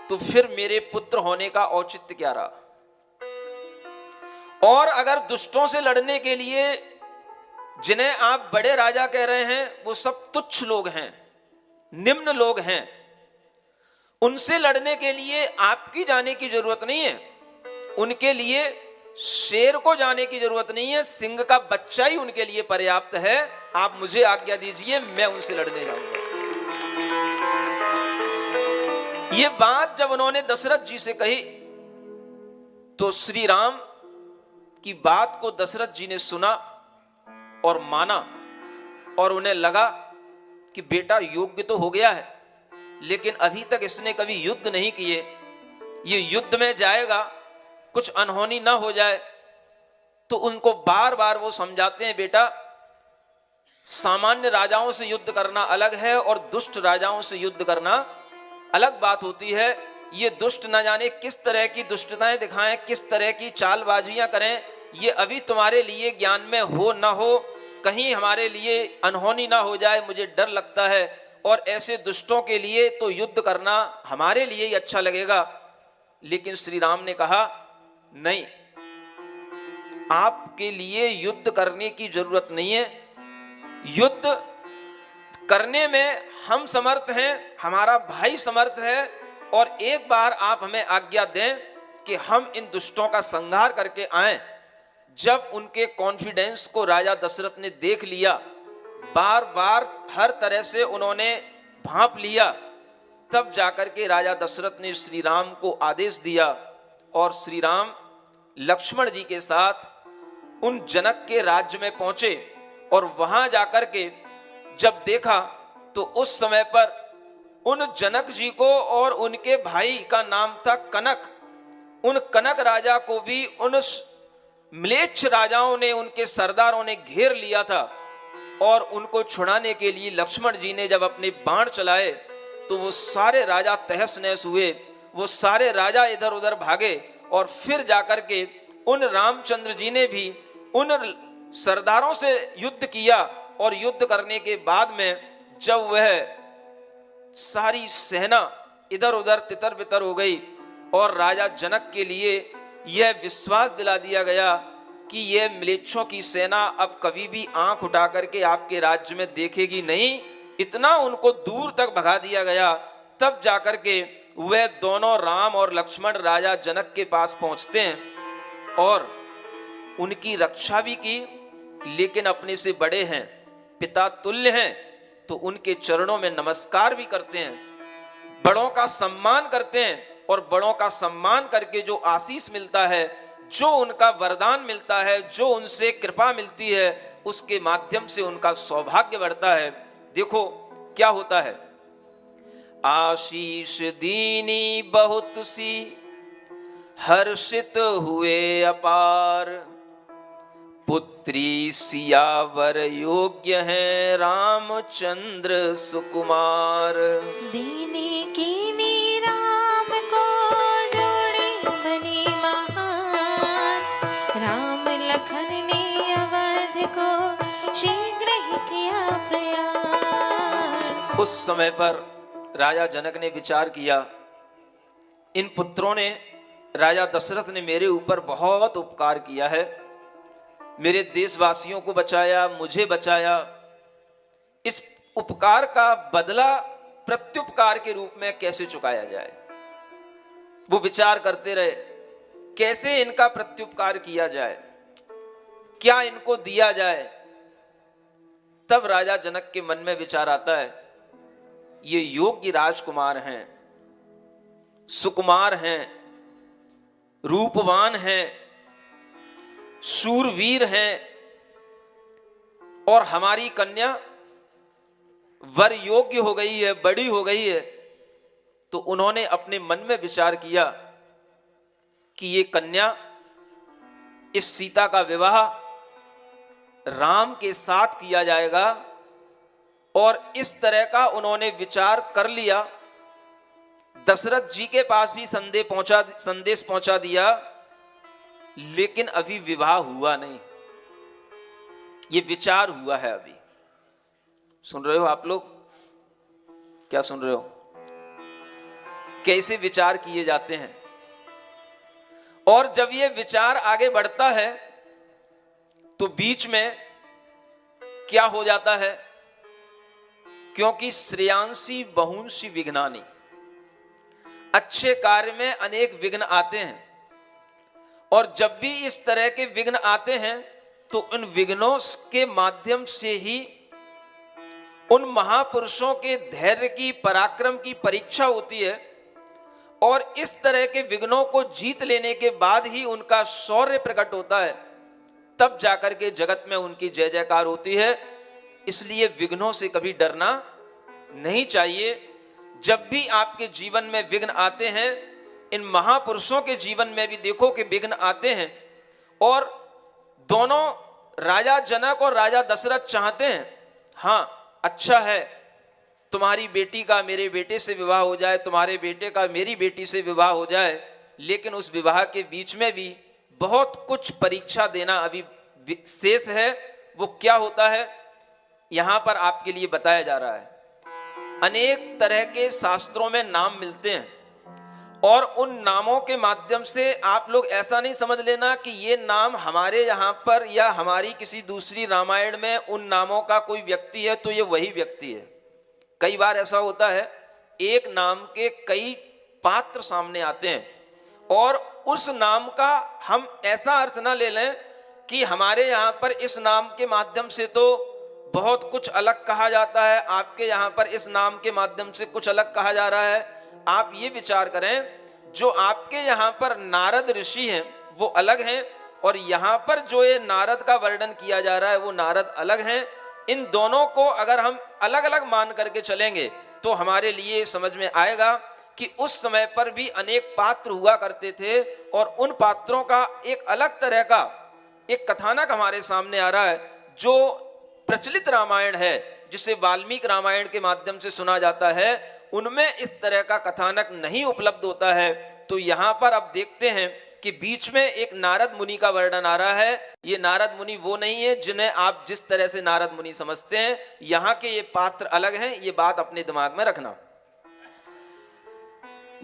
तो फिर मेरे पुत्र होने का औचित्य क्या रहा। और अगर दुष्टों से लड़ने के लिए जिन्हें आप बड़े राजा कह रहे हैं वो सब तुच्छ लोग हैं, निम्न लोग हैं, उनसे लड़ने के लिए आपकी जाने की जरूरत नहीं है। उनके लिए शेर को जाने की जरूरत नहीं है, सिंह का बच्चा ही उनके लिए पर्याप्त है। आप मुझे आज्ञा दीजिए, मैं उनसे लड़ने जाऊंगा। ये बात जब उन्होंने दशरथ जी से कही तो श्री राम की बात को दशरथ जी ने सुना और माना। और उन्हें लगा कि बेटा योग्य तो हो गया है, लेकिन अभी तक इसने कभी युद्ध नहीं किए। ये युद्ध में जाएगा, कुछ अनहोनी ना हो जाए। तो उनको बार बार वो समझाते हैं, बेटा सामान्य राजाओं से युद्ध करना अलग है और दुष्ट राजाओं से युद्ध करना अलग बात होती है। ये दुष्ट न जाने किस तरह की दुष्टताएं दिखाएं, किस तरह की चालबाजियां करें, ये अभी तुम्हारे लिए ज्ञान में हो ना हो, कहीं हमारे लिए अनहोनी ना हो जाए, मुझे डर लगता है। और ऐसे दुष्टों के लिए तो युद्ध करना हमारे लिए ही अच्छा लगेगा। लेकिन श्री राम ने कहा, नहीं, आपके लिए युद्ध करने की जरूरत नहीं है। युद्ध करने में हम समर्थ हैं, हमारा भाई समर्थ है। और एक बार आप हमें आज्ञा दें कि हम इन दुष्टों का संहार करके आएं। जब उनके कॉन्फिडेंस को राजा दशरथ ने देख लिया, बार बार हर तरह से उन्होंने भांप लिया तब जाकर के राजा दशरथ ने श्री राम को आदेश दिया और श्री राम लक्ष्मण जी के साथ उन जनक के राज्य में पहुंचे। और वहां जाकर के जब देखा तो उस समय पर उन जनक जी को और उनके भाई का नाम था कनक, उन कनक राजा को भी उन म्लेच्छ राजाओं ने, उनके सरदारों ने घेर लिया था। और उनको छुड़ाने के लिए लक्ष्मण जी ने जब अपने बाण चलाए तो वो सारे राजा तहस नहस हुए, वो सारे राजा इधर उधर भागे। और फिर जाकर के उन रामचंद्र जी ने भी उन सरदारों से युद्ध किया। और युद्ध करने के बाद में जब वह सारी सेना इधर उधर तितर बितर हो गई और राजा जनक के लिए यह विश्वास दिला दिया गया कि यह म्लेच्छों की सेना अब कभी भी आंख उठा करके आपके राज्य में देखेगी नहीं, इतना उनको दूर तक भगा दिया गया। तब जाकर के वह दोनों राम और लक्ष्मण राजा जनक के पास पहुंचते हैं और उनकी रक्षा भी की, लेकिन अपने से बड़े हैं, पिता तुल्य हैं, तो उनके चरणों में नमस्कार भी करते हैं, बड़ों का सम्मान करते हैं। और बड़ों का सम्मान करके जो आशीष मिलता है, जो उनका वरदान मिलता है, जो उनसे कृपा मिलती है, उसके माध्यम से उनका सौभाग्य बढ़ता है। देखो क्या होता है, आशीष दीनी बहुत सी हर्षित हुए अपार, पुत्री सियावर योग्य है रामचंद्र सुकुमार। दीनी कीनी राम को जोड़ी बनी महान, राम लखन ने अवध को शीघ्र ही किया प्रयाण। उस समय पर राजा जनक ने विचार किया, इन पुत्रों ने, राजा दशरथ ने मेरे ऊपर बहुत उपकार किया है, मेरे देशवासियों को बचाया, मुझे बचाया। इस उपकार का बदला प्रत्युपकार के रूप में कैसे चुकाया जाए। वो विचार करते रहे, कैसे इनका प्रत्युपकार किया जाए, क्या इनको दिया जाए। तब राजा जनक के मन में विचार आता है, ये योग्य राजकुमार हैं, सुकुमार हैं, रूपवान हैं, शूरवीर हैं, और हमारी कन्या वर योग्य हो गई है, बड़ी हो गई है। तो उन्होंने अपने मन में विचार किया कि ये कन्या, इस सीता का विवाह राम के साथ किया जाएगा। और इस तरह का उन्होंने विचार कर लिया। दशरथ जी के पास भी संदेश पहुंचा दिया, लेकिन अभी विवाह हुआ नहीं, ये विचार हुआ है अभी। सुन रहे हो आप लोग, क्या सुन रहे हो, कैसे विचार किए जाते हैं। और जब ये विचार आगे बढ़ता है तो बीच में क्या हो जाता है, क्योंकि श्रेयांसी बहुंसी विघ्नानि, अच्छे कार्य में अनेक विघ्न आते हैं। और जब भी इस तरह के विघ्न आते हैं तो उन विघ्नों के माध्यम से ही उन महापुरुषों के धैर्य की, पराक्रम की परीक्षा होती है। और इस तरह के विघ्नों को जीत लेने के बाद ही उनका शौर्य प्रकट होता है, तब जाकर के जगत में उनकी जय जयकार होती है। इसलिए विघ्नों से कभी डरना नहीं चाहिए। जब भी आपके जीवन में विघ्न आते हैं, इन महापुरुषों के जीवन में भी देखो कि विघ्न आते हैं। और दोनों राजा जनक और राजा दशरथ चाहते हैं, हाँ अच्छा है, तुम्हारी बेटी का मेरे बेटे से विवाह हो जाए, तुम्हारे बेटे का मेरी बेटी से विवाह हो जाए। लेकिन उस विवाह के बीच में भी बहुत कुछ परीक्षा देना अभी शेष है। वो क्या होता है, यहां पर आपके लिए बताया जा रहा है। अनेक तरह के शास्त्रों में नाम मिलते हैं, और उन नामों के माध्यम से आप लोग ऐसा नहीं समझ लेना कि ये नाम हमारे यहाँ पर या हमारी किसी दूसरी रामायण में उन नामों का कोई व्यक्ति है तो ये वही व्यक्ति है। कई बार ऐसा होता है, एक नाम के कई पात्र सामने आते हैं, और उस नाम का हम ऐसा अर्थ ना ले लें कि हमारे यहाँ पर इस नाम के माध्यम से तो बहुत कुछ अलग कहा जाता है, आपके यहाँ पर इस नाम के माध्यम से कुछ अलग कहा जा रहा है। आप ये विचार करें, जो आपके यहाँ पर नारद ऋषि हैं वो अलग हैं, और यहाँ पर जो ये नारद का वर्णन किया जा रहा है वो नारद अलग हैं। इन दोनों को अगर हम अलग अलग मान करके चलेंगे तो हमारे लिए समझ में आएगा कि उस समय पर भी अनेक पात्र हुआ करते थे, और उन पात्रों का एक अलग तरह का एक कथानक हमारे सामने आ रहा है। जो प्रचलित रामायण है, जिसे वाल्मीकि रामायण के माध्यम से सुना जाता है, उनमें इस तरह का कथानक नहीं उपलब्ध होता है। तो यहाँ पर अब देखते हैं कि बीच में एक नारद मुनि का वर्णन आ रहा है। ये नारद मुनि वो नहीं है जिन्हें आप जिस तरह से नारद मुनि समझते हैं, यहाँ के ये पात्र अलग हैं, ये बात अपने दिमाग में रखना।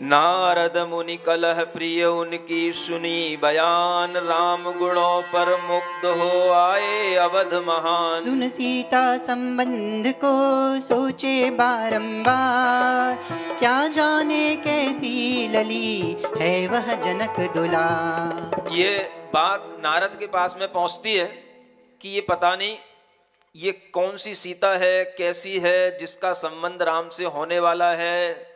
नारद मुनि कलह प्रिय उनकी सुनी बयान, राम गुणों पर मुग्ध हो आए अवध महान। सुन सीता संबंध को सोचे बारंबार, क्या जाने कैसी लली है वह जनक दुलार। ये बात नारद के पास में पहुंचती है कि ये पता नहीं ये कौन सी सीता है, कैसी है, जिसका संबंध राम से होने वाला है।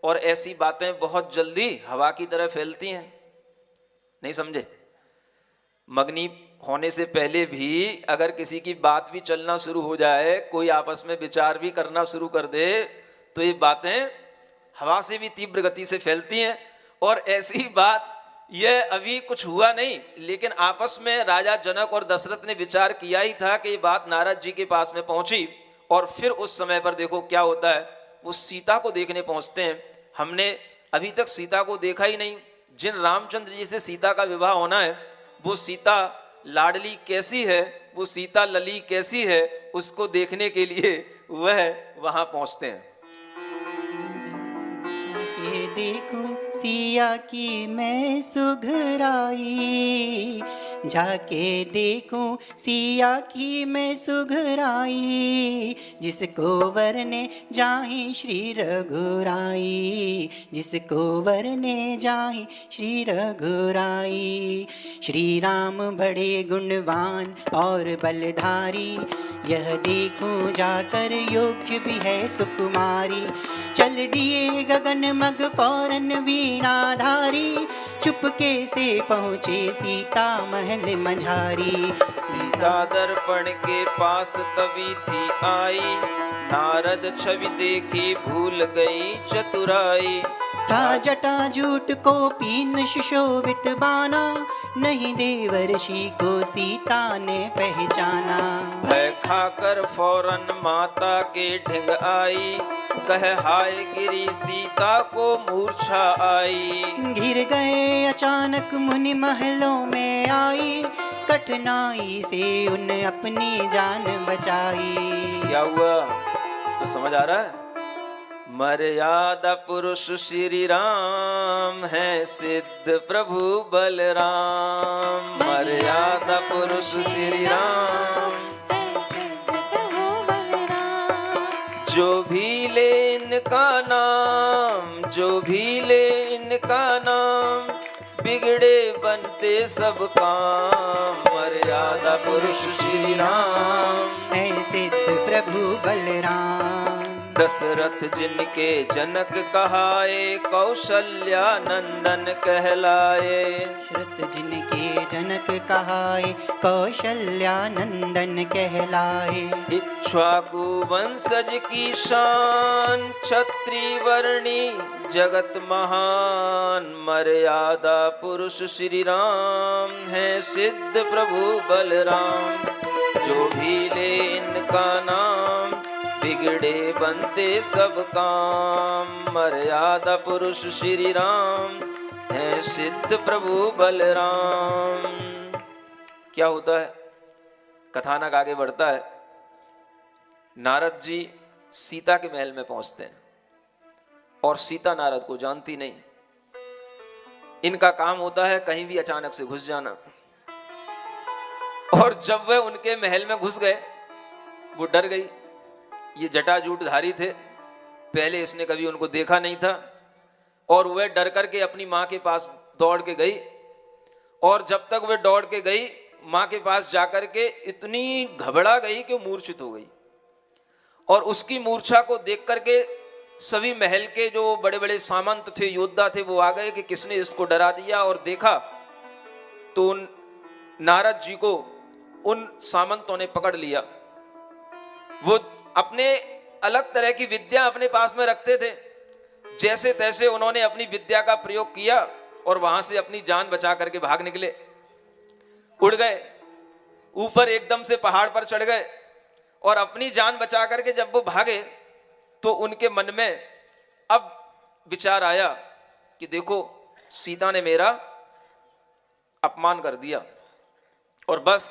और ऐसी बातें बहुत जल्दी हवा की तरह फैलती हैं, नहीं समझे। मगनी होने से पहले भी अगर किसी की बात भी चलना शुरू हो जाए, कोई आपस में विचार भी करना शुरू कर दे, तो ये बातें हवा से भी तीव्र गति से फैलती हैं। और ऐसी बात यह अभी कुछ हुआ नहीं, लेकिन आपस में राजा जनक और दशरथ ने विचार किया ही था कि ये बात नारद जी के पास में पहुंची। और फिर उस समय पर देखो क्या होता है, वो सीता को देखने पहुंचते हैं। हमने अभी तक सीता को देखा ही नहीं। जिन रामचंद्र जी से सीता का विवाह होना है, वो सीता लाडली कैसी है, वो सीता लली कैसी है, उसको देखने के लिए वह वहां पहुंचते हैं। जाके देखूं सिया की मैं सुघराई, जाके देखूं सिया की मैं सुघराई, जिसको वरने जाहि श्री रघुराई, जिसको वरने जाहि श्री रघुराई। श्री राम बड़े गुणवान और बलधारी, यह देखूं जाकर योग्य भी है सुकुमारी। चल दिए गगन मग फौरन वीणाधारी, चुपके से पहुँचे सीता महल मझारी। सीता दर्पण के पास तभी थी आई, नारद छवि देखी भूल गई चतुराई। था जटा जूट को पीन सुशोभित बाना, नहीं देवर्षि को सीता ने पहचाना। भय खाकर फौरन माता के ढिंग आई, कह हाय गिरी सीता को मूर्छा आई। घिर गए अचानक मुनि महलों में आई, कठिनाई से उन अपनी जान बचाई। क्या हुआ तो समझ आ रहा है। मर्यादा पुरुष श्री राम है, सिद्ध प्रभु बलराम। मर्यादा पुरुष श्री राम, जो भी ले इनका नाम, जो भी ले इनका नाम, बिगड़े बनते सब काम। मर्यादा पुरुष श्री राम है सिद्ध प्रभु बलराम। दशरथ जिनके जनक कहाए, कौशल्या नंदन कहलाए। श्रुत जिनके जनक कहाए, कौशल्या नंदन कहलाए। इक्ष्वाकु वंशज की शान, क्षत्रिय वर्णी जगत महान। मर्यादा पुरुष श्री राम है, सिद्ध प्रभु बलराम। जो भी ले इनका नाम, बिगड़े बनते सब काम। मर्यादा पुरुष श्री राम है, सिद्ध प्रभु बलराम। क्या होता है, कथानक आगे बढ़ता है। नारद जी सीता के महल में पहुंचते हैं और सीता नारद को जानती नहीं। इनका काम होता है कहीं भी अचानक से घुस जाना। और जब वह उनके महल में घुस गए, वो डर गई। ये जटाजूटधारी थे, पहले इसने कभी उनको देखा नहीं था, और वह डर करके अपनी माँ के पास दौड़ के गई। और जब तक वह दौड़ के गई, माँ के पास जाकर के इतनी घबरा गई कि मूर्छित हो गई। और उसकी मूर्छा को देख करके सभी महल के जो बड़े बड़े सामंत थे, योद्धा थे, वो आ गए कि किसने इसको डरा दिया। और देखा तो नारद जी को उन सामंतों ने पकड़ लिया। वो अपने अलग तरह की विद्या अपने पास में रखते थे, जैसे तैसे उन्होंने अपनी विद्या का प्रयोग किया और वहां से अपनी जान बचा करके भाग निकले। उड़ गए, ऊपर एकदम से पहाड़ पर चढ़ गए और अपनी जान बचा करके जब वो भागे तो उनके मन में अब विचार आया कि देखो, सीता ने मेरा अपमान कर दिया। और बस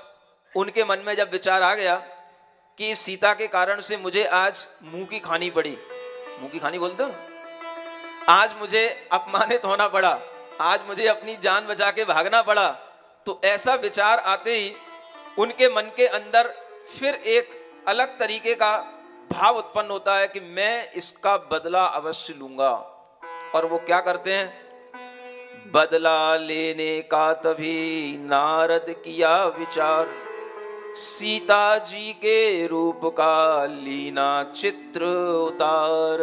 उनके मन में जब विचार आ गया कि इस सीता के कारण से मुझे आज मुंह की खानी पड़ी, मुंह की खानी बोलते हो ना, आज मुझे अपमानित होना पड़ा, आज मुझे अपनी जान बचा के भागना पड़ा। तो ऐसा विचार आते ही उनके मन के अंदर फिर एक अलग तरीके का भाव उत्पन्न होता है कि मैं इसका बदला अवश्य लूंगा। और वो क्या करते हैं, बदला लेने का तभी नारद किया विचार, सीता जी के रूप का लीना चित्र उतार।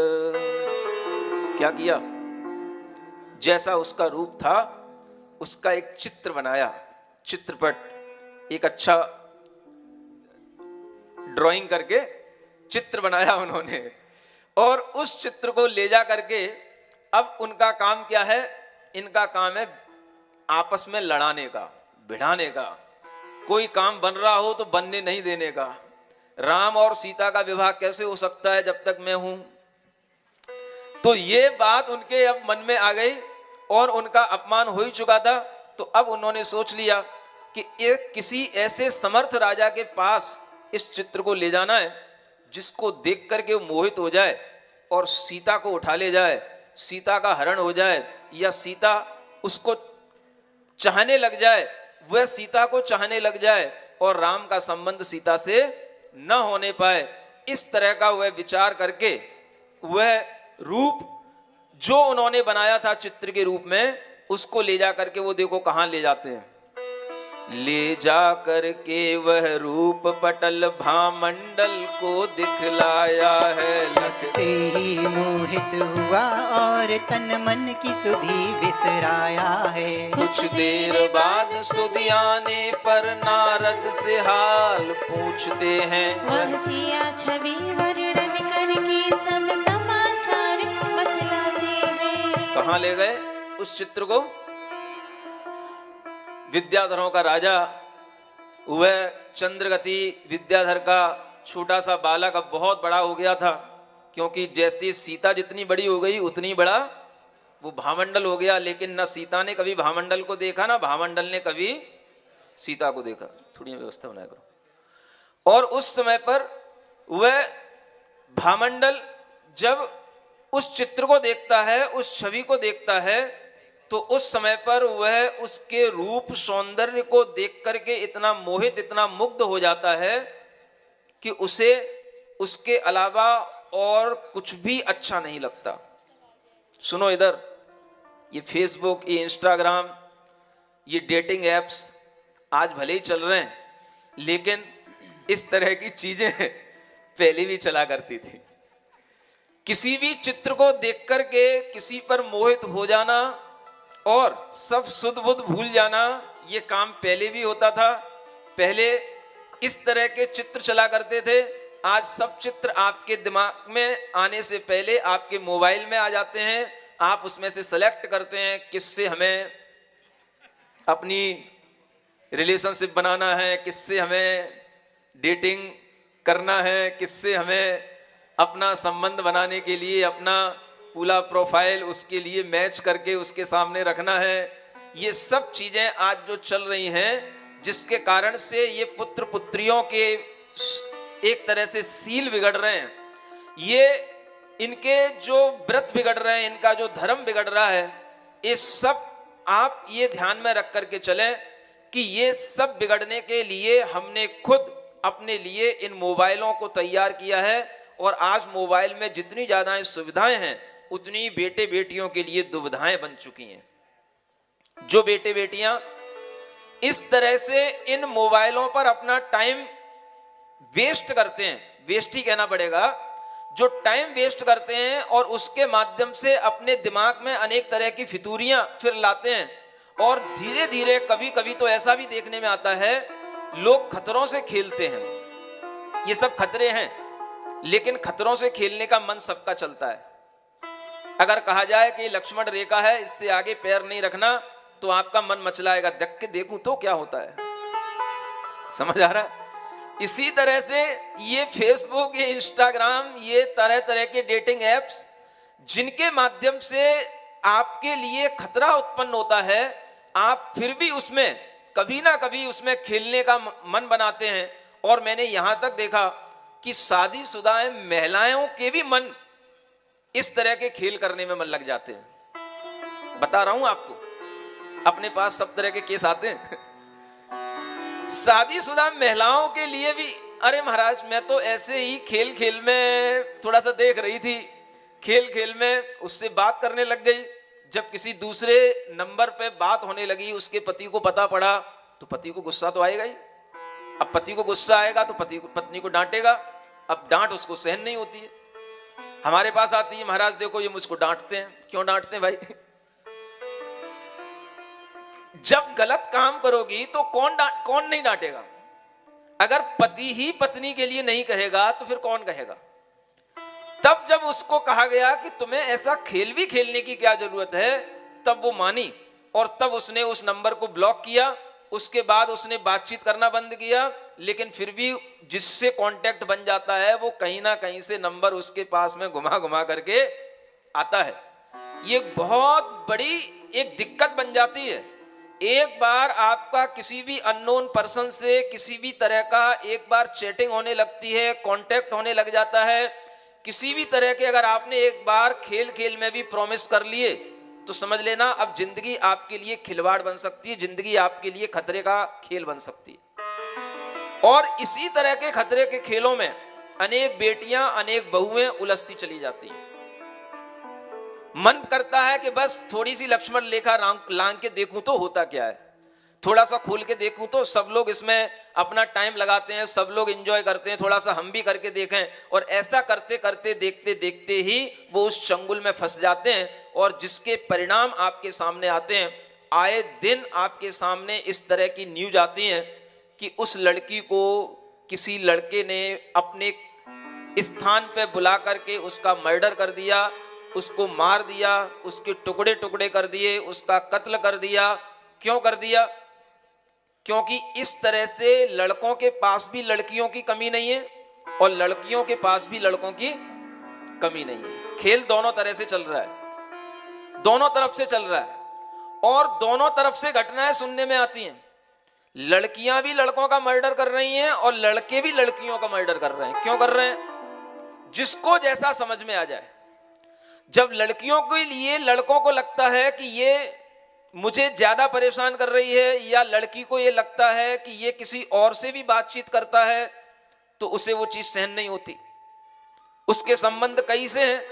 क्या किया, जैसा उसका रूप था उसका एक चित्र बनाया, चित्रपट, एक अच्छा ड्राइंग करके चित्र बनाया उन्होंने। और उस चित्र को ले जा करके अब उनका काम क्या है, इनका काम है आपस में लड़ाने का, भिड़ाने का। कोई काम बन रहा हो तो बनने नहीं देने का। राम और सीता का विवाह कैसे हो सकता है जब तक मैं हूं। तो ये बात उनके अब मन में आ गई और उनका अपमान हो ही चुका था। तो अब उन्होंने सोच लिया कि एक किसी ऐसे समर्थ राजा के पास इस चित्र को ले जाना है जिसको देख करके वो मोहित हो जाए और सीता को उठा ले जाए, सीता का हरण हो जाए, या सीता उसको चाहने लग जाए, वह सीता को चाहने लग जाए और राम का संबंध सीता से न होने पाए। इस तरह का वह विचार करके वह रूप जो उन्होंने बनाया था चित्र के रूप में, उसको ले जा करके वो देखो कहां ले जाते हैं। ले जा करके वह रूप पटल भामंडल को दिखलाया है, लगते ही मोहित हुआ और तन मन की सुधि विसराया है। कुछ देर बाद सुधि आने पर नारद से हाल पूछते हैं, वह सिया छवि वर्णन करके सब समाचार बतलाते हैं। कहाँ ले गए उस चित्र को, विद्याधरों का राजा, वह चंद्रगति विद्याधर का छोटा सा बालक अब बहुत बड़ा हो गया था, क्योंकि जैसे सीता जितनी बड़ी हो गई उतनी बड़ा वो भामंडल हो गया। लेकिन न सीता ने कभी भामंडल को देखा, ना भामंडल ने कभी सीता को देखा। थोड़ी व्यवस्था बनाया करो। और उस समय पर वह भामंडल जब उस चित्र को देखता है, उस छवि को देखता है, तो उस समय पर वह उसके रूप सौंदर्य को देख करके इतना मोहित, इतना मुग्ध हो जाता है कि उसे उसके अलावा और कुछ भी अच्छा नहीं लगता। सुनो इधर, ये फेसबुक, ये इंस्टाग्राम, ये डेटिंग एप्स आज भले ही चल रहे हैं, लेकिन इस तरह की चीजें पहले भी चला करती थी। किसी भी चित्र को देख करके किसी पर मोहित हो जाना और सब सुध बुध भूल जाना, ये काम पहले भी होता था। पहले इस तरह के चित्र चला करते थे। आज सब चित्र आपके दिमाग में आने से पहले आपके मोबाइल में आ जाते हैं। आप उसमें से सेलेक्ट करते हैं किससे हमें अपनी रिलेशनशिप बनाना है, किससे हमें डेटिंग करना है, किससे हमें अपना संबंध बनाने के लिए अपना पूरा प्रोफाइल उसके लिए मैच करके उसके सामने रखना है। ये सब चीजें आज जो चल रही हैं, जिसके कारण से ये पुत्र पुत्रियों के एक तरह से सील बिगड़ रहे हैं, ये इनके जो व्रत बिगड़ रहे हैं, इनका जो धर्म बिगड़ रहा है, ये सब आप ये ध्यान में रख करके चलें कि ये सब बिगड़ने के लिए हमने खुद अपने लिए इन मोबाइलों को तैयार किया है। और आज मोबाइल में जितनी ज़्यादा सुविधाएं हैं, उतनी बेटे बेटियों के लिए दुविधाएं बन चुकी हैं। जो बेटे बेटियां इस तरह से इन मोबाइलों पर अपना टाइम वेस्ट करते हैं, वेस्ट ही कहना पड़ेगा, जो टाइम वेस्ट करते हैं और उसके माध्यम से अपने दिमाग में अनेक तरह की फितूरियां फिर लाते हैं। और धीरे धीरे कभी कभी तो ऐसा भी देखने में आता है, लोग खतरों से खेलते हैं। ये सब खतरे हैं, लेकिन खतरों से खेलने का मन सबका चलता है। अगर कहा जाए कि लक्ष्मण रेखा है, इससे आगे पैर नहीं रखना, तो आपका मन मचलाएगा, देख के देखूं तो क्या होता है। समझ आ रहा है? इसी तरह से ये फेसबुक, ये इंस्टाग्राम, ये तरह तरह के डेटिंग एप्स, जिनके माध्यम से आपके लिए खतरा उत्पन्न होता है, आप फिर भी उसमें कभी ना कभी उसमें खेलने का मन बनाते हैं। और मैंने यहां तक देखा कि शादीशुदा महिलाओं के भी मन इस तरह के खेल करने में मन लग जाते हैं। बता रहा हूं आपको, अपने पास सब तरह के केस आते हैं। शादीशुदा महिलाओं के लिए भी, अरे महाराज मैं तो ऐसे ही खेल खेल में थोड़ा सा देख रही थी, खेल खेल में उससे बात करने लग गई। जब किसी दूसरे नंबर पे बात होने लगी, उसके पति को पता पड़ा, तो पति को गुस्सा तो आएगा ही। अब पति को गुस्सा आएगा तो पत्नी को डांटेगा। अब डांट उसको सहन नहीं होती है, हमारे पास आती है, महाराज देखो ये मुझको डांटते हैं। क्यों डांटते हैं भाई? जब गलत काम करोगी तो कौन नहीं डांटेगा? अगर पति ही पत्नी के लिए नहीं कहेगा तो फिर कौन कहेगा? तब जब उसको कहा गया कि तुम्हें ऐसा खेल भी खेलने की क्या जरूरत है, तब वो मानी और तब उसने उस नंबर को ब्लॉक किया। उसके बाद उसने बातचीत करना बंद किया, लेकिन फिर भी जिससे कांटेक्ट बन जाता है वो कहीं ना कहीं से नंबर उसके पास में घुमा घुमा करके आता है। ये बहुत बड़ी एक दिक्कत बन जाती है। एक बार आपका किसी भी अननोन पर्सन से किसी भी तरह का एक बार चैटिंग होने लगती है, कांटेक्ट होने लग जाता है, किसी भी तरह के अगर आपने एक बार खेल खेल में भी प्रॉमिस कर लिए, तो समझ लेना अब जिंदगी आपके लिए खिलवाड़ बन सकती है, जिंदगी आपके लिए खतरे का खेल बन सकती है। और इसी तरह के खतरे के खेलों में अनेक बेटियां, अनेक बहुएं उलझती चली जाती हैं। मन करता है कि बस थोड़ी सी लक्ष्मण रेखा लांग के देखूं तो होता क्या है, थोड़ा सा खोल के देखूं तो सब लोग इसमें अपना टाइम लगाते हैं, सब लोग एंजॉय करते हैं, थोड़ा सा हम भी करके देखें। और ऐसा करते करते देखते देखते ही वो उस चंगुल में फंस जाते हैं, और जिसके परिणाम आपके सामने आते हैं। आए दिन आपके सामने इस तरह की न्यूज आती हैं कि उस लड़की को किसी लड़के ने अपने स्थान पे बुला करके उसका मर्डर कर दिया, उसको मार दिया, उसके टुकड़े टुकड़े कर दिए, उसका कत्ल कर दिया। क्यों कर दिया? क्योंकि इस तरह से लड़कों के पास भी लड़कियों की कमी नहीं है और लड़कियों के पास भी लड़कों की कमी नहीं है। खेल दोनों तरह से चल रहा है, दोनों तरफ से चल रहा है, और दोनों तरफ से घटनाएं सुनने में आती हैं। लड़कियां भी लड़कों का मर्डर कर रही हैं और लड़के भी लड़कियों का मर्डर कर रहे हैं। क्यों कर रहे हैं? जिसको जैसा समझ में आ जाए। जब लड़कियों के लिए लड़कों को लगता है कि ये मुझे ज्यादा परेशान कर रही है, या लड़की को ये लगता है कि ये किसी और से भी बातचीत करता है, तो उसे वो चीज सहन नहीं होती। उसके संबंध कई से हैं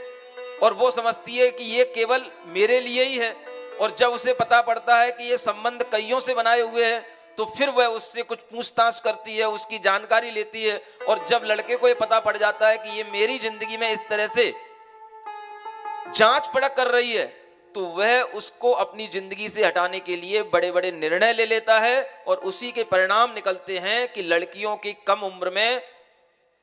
और वो समझती है कि ये केवल मेरे लिए ही है, और जब उसे पता पड़ता है कि ये संबंध कईयों से बनाए हुए हैं, तो फिर वह उससे कुछ पूछताछ करती है, उसकी जानकारी लेती है। और जब लड़के को ये पता पड़ जाता है कि ये मेरी जिंदगी में इस तरह से जांच पड़क कर रही है, तो वह उसको अपनी जिंदगी से हटाने के लिए बड़े बड़े निर्णय ले लेता है। और उसी के परिणाम निकलते हैं कि लड़कियों की कम उम्र में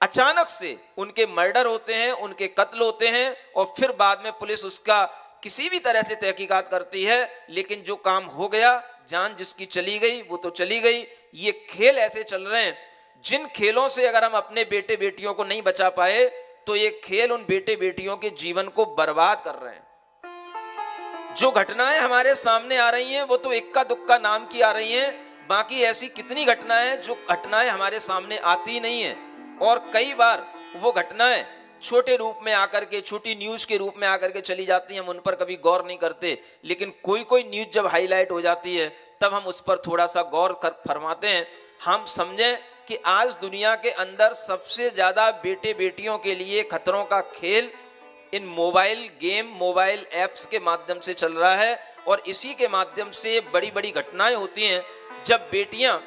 अचानक से उनके मर्डर होते हैं, उनके कत्ल होते हैं, और फिर बाद में पुलिस उसका किसी भी तरह से तहकीकात करती है। लेकिन जो काम हो गया, जान जिसकी चली गई वो तो चली गई। ये खेल ऐसे चल रहे हैं, जिन खेलों से अगर हम अपने बेटे बेटियों को नहीं बचा पाए, तो ये खेल उन बेटे बेटियों के जीवन को बर्बाद कर रहे हैं। जो घटनाएं हमारे सामने आ रही हैं वो तो इक्का दुक्का नाम की आ रही हैं, बाकी ऐसी कितनी घटनाएं जो घटनाएं हमारे सामने आती नहीं हैं। और कई बार वो घटनाएं छोटे रूप में आकर के, छोटी न्यूज के रूप में आकर के चली जाती हैं, हम उन पर कभी गौर नहीं करते। लेकिन कोई कोई न्यूज जब हाईलाइट हो जाती है, तब हम उस पर थोड़ा सा गौर कर फरमाते हैं। हम समझें कि आज दुनिया के अंदर सबसे ज्यादा बेटे बेटियों के लिए खतरों का खेल इन मोबाइल गेम, मोबाइल ऐप्स के माध्यम से चल रहा है। और इसी के माध्यम से बड़ी बड़ी घटनाएं होती हैं जब बेटियां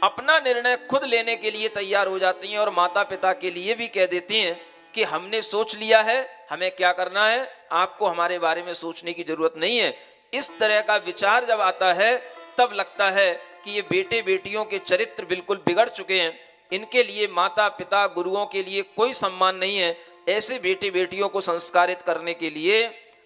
अपना निर्णय खुद लेने के लिए तैयार हो जाती हैं और माता पिता के लिए भी कह देती हैं कि हमने सोच लिया है, हमें क्या करना है, आपको हमारे बारे में सोचने की जरूरत नहीं है। इस तरह का विचार जब आता है तब लगता है कि ये बेटे बेटियों के चरित्र बिल्कुल बिगड़ चुके हैं, इनके लिए माता पिता गुरुओं के लिए कोई सम्मान नहीं है। ऐसे बेटे बेटियों को संस्कारित करने के लिए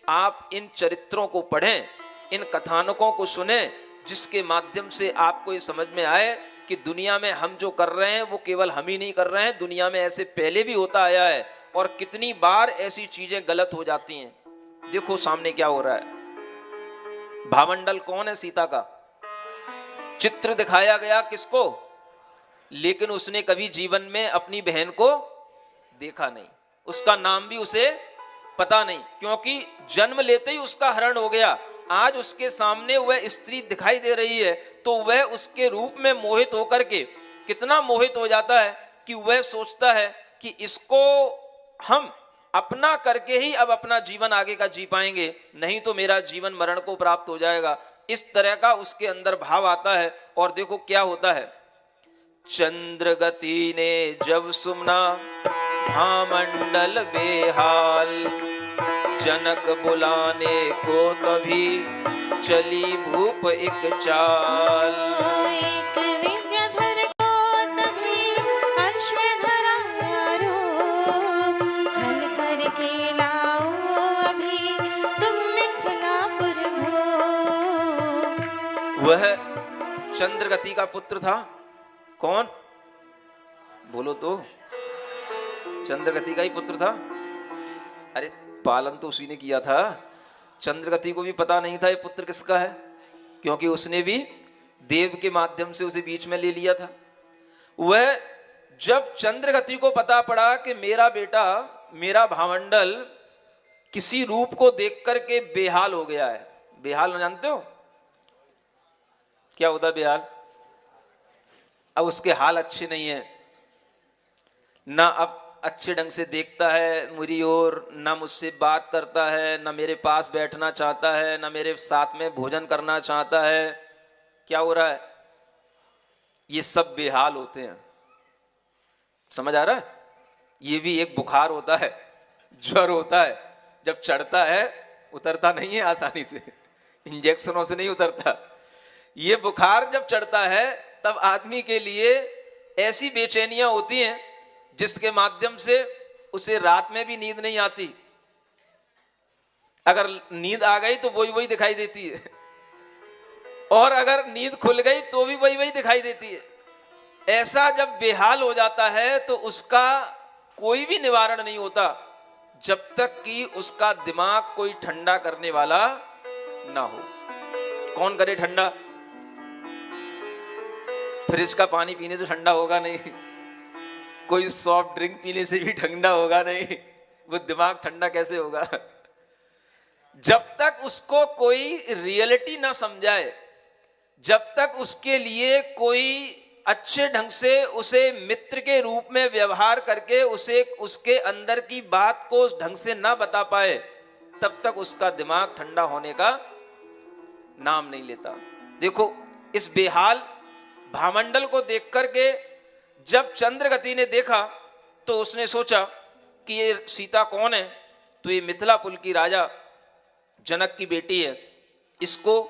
आप इन चरित्रों को पढ़ें, इन कथानकों को सुने, जिसके माध्यम से आपको ये समझ में आए कि दुनिया में हम जो कर रहे हैं वो केवल हम ही नहीं कर रहे हैं, दुनिया में ऐसे पहले भी होता आया है और कितनी बार ऐसी चीजें गलत हो जाती हैं। देखो सामने क्या हो रहा है। भामंडल कौन है? सीता का चित्र दिखाया गया किसको? लेकिन उसने कभी जीवन में अपनी बहन को देखा नहीं, उसका नाम भी उसे पता नहीं, क्योंकि जन्म लेते ही उसका हरण हो गया। आज उसके सामने वह स्त्री दिखाई दे रही है तो वह उसके रूप में मोहित होकर के कितना मोहित हो जाता है कि वह सोचता है कि इसको हम अपना करके ही अब अपना जीवन आगे का जी पाएंगे, नहीं तो मेरा जीवन मरण को प्राप्त हो जाएगा। इस तरह का उसके अंदर भाव आता है। और देखो क्या होता है। चंद्रगति ने जब सुमना भामंडल बेहाल, जनक बुलाने को तभी चली भूप एक चाल। एक विद्याधर को तभी अश्वधरा रूप, चल कर के लाओ अभी तुम मिथिलापुर भूप। वह चंद्रगति का पुत्र था। कौन? बोलो तो। चंद्रगति का ही पुत्र था। अरे पालन तो उसी ने किया था। चंद्रगति को भी पता नहीं था ये पुत्र किसका है, क्योंकि उसने भी देव के माध्यम से उसे बीच में ले लिया था। वह जब चंद्रगति को पता पड़ा कि मेरा बेटा, मेरा भामंडल किसी रूप को देख करके बेहाल हो गया है। बेहाल जानते हो क्या होता है? बेहाल। अब उसके हाल अच्छे नहीं है, ना अब अच्छे ढंग से देखता है मुझी ओर, ना मुझसे बात करता है, ना मेरे पास बैठना चाहता है, ना मेरे साथ में भोजन करना चाहता है। क्या हो रहा है? ये सब बेहाल होते हैं। समझ आ रहा है? ये भी एक बुखार होता है, ज्वर होता है, जब चढ़ता है उतरता नहीं है आसानी से, इंजेक्शनों से नहीं उतरता। ये बुखार जब चढ़ता है तब आदमी के लिए ऐसी बेचैनियां होती हैं जिसके माध्यम से उसे रात में भी नींद नहीं आती। अगर नींद आ गई तो वही वही दिखाई देती है, और अगर नींद खुल गई तो भी वही वही दिखाई देती है। ऐसा जब बेहाल हो जाता है तो उसका कोई भी निवारण नहीं होता जब तक कि उसका दिमाग कोई ठंडा करने वाला ना हो। कौन करे ठंडा? फ्रिज का पानी पीने से ठंडा होगा नहीं, कोई सॉफ्ट ड्रिंक पीने से भी ठंडा होगा नहीं, वो दिमाग ठंडा कैसे होगा? जब तक उसको कोई रियलिटी ना समझाए, जब तक उसके लिए कोई अच्छे ढंग से उसे मित्र के रूप में व्यवहार करके उसे उसके अंदर की बात को ढंग से ना बता पाए, तब तक उसका दिमाग ठंडा होने का नाम नहीं लेता। देखो इस बेहाल भामंडल को देख करके जब चंद्रगति ने देखा तो उसने सोचा कि ये सीता कौन है? तो ये मिथिलापुर की राजा जनक की बेटी है, इसको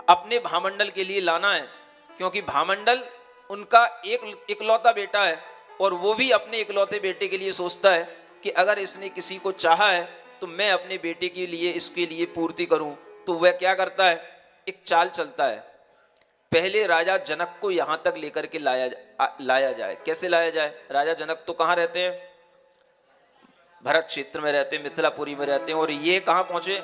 अपने भामंडल के लिए लाना है, क्योंकि भामंडल उनका एक इकलौता बेटा है और वो भी अपने इकलौते बेटे के लिए सोचता है कि अगर इसने किसी को चाहा है तो मैं अपने बेटे के लिए इसके लिए पूर्ति करूं। तो वह क्या करता है? एक चाल चलता है, पहले राजा जनक को यहां तक लेकर के लाया जाए। कैसे लाया जाए? राजा जनक तो कहाँ रहते हैं? भरत क्षेत्र में रहते हैं, मिथिलापुरी में रहते हैं। और ये कहाँ पहुंचे?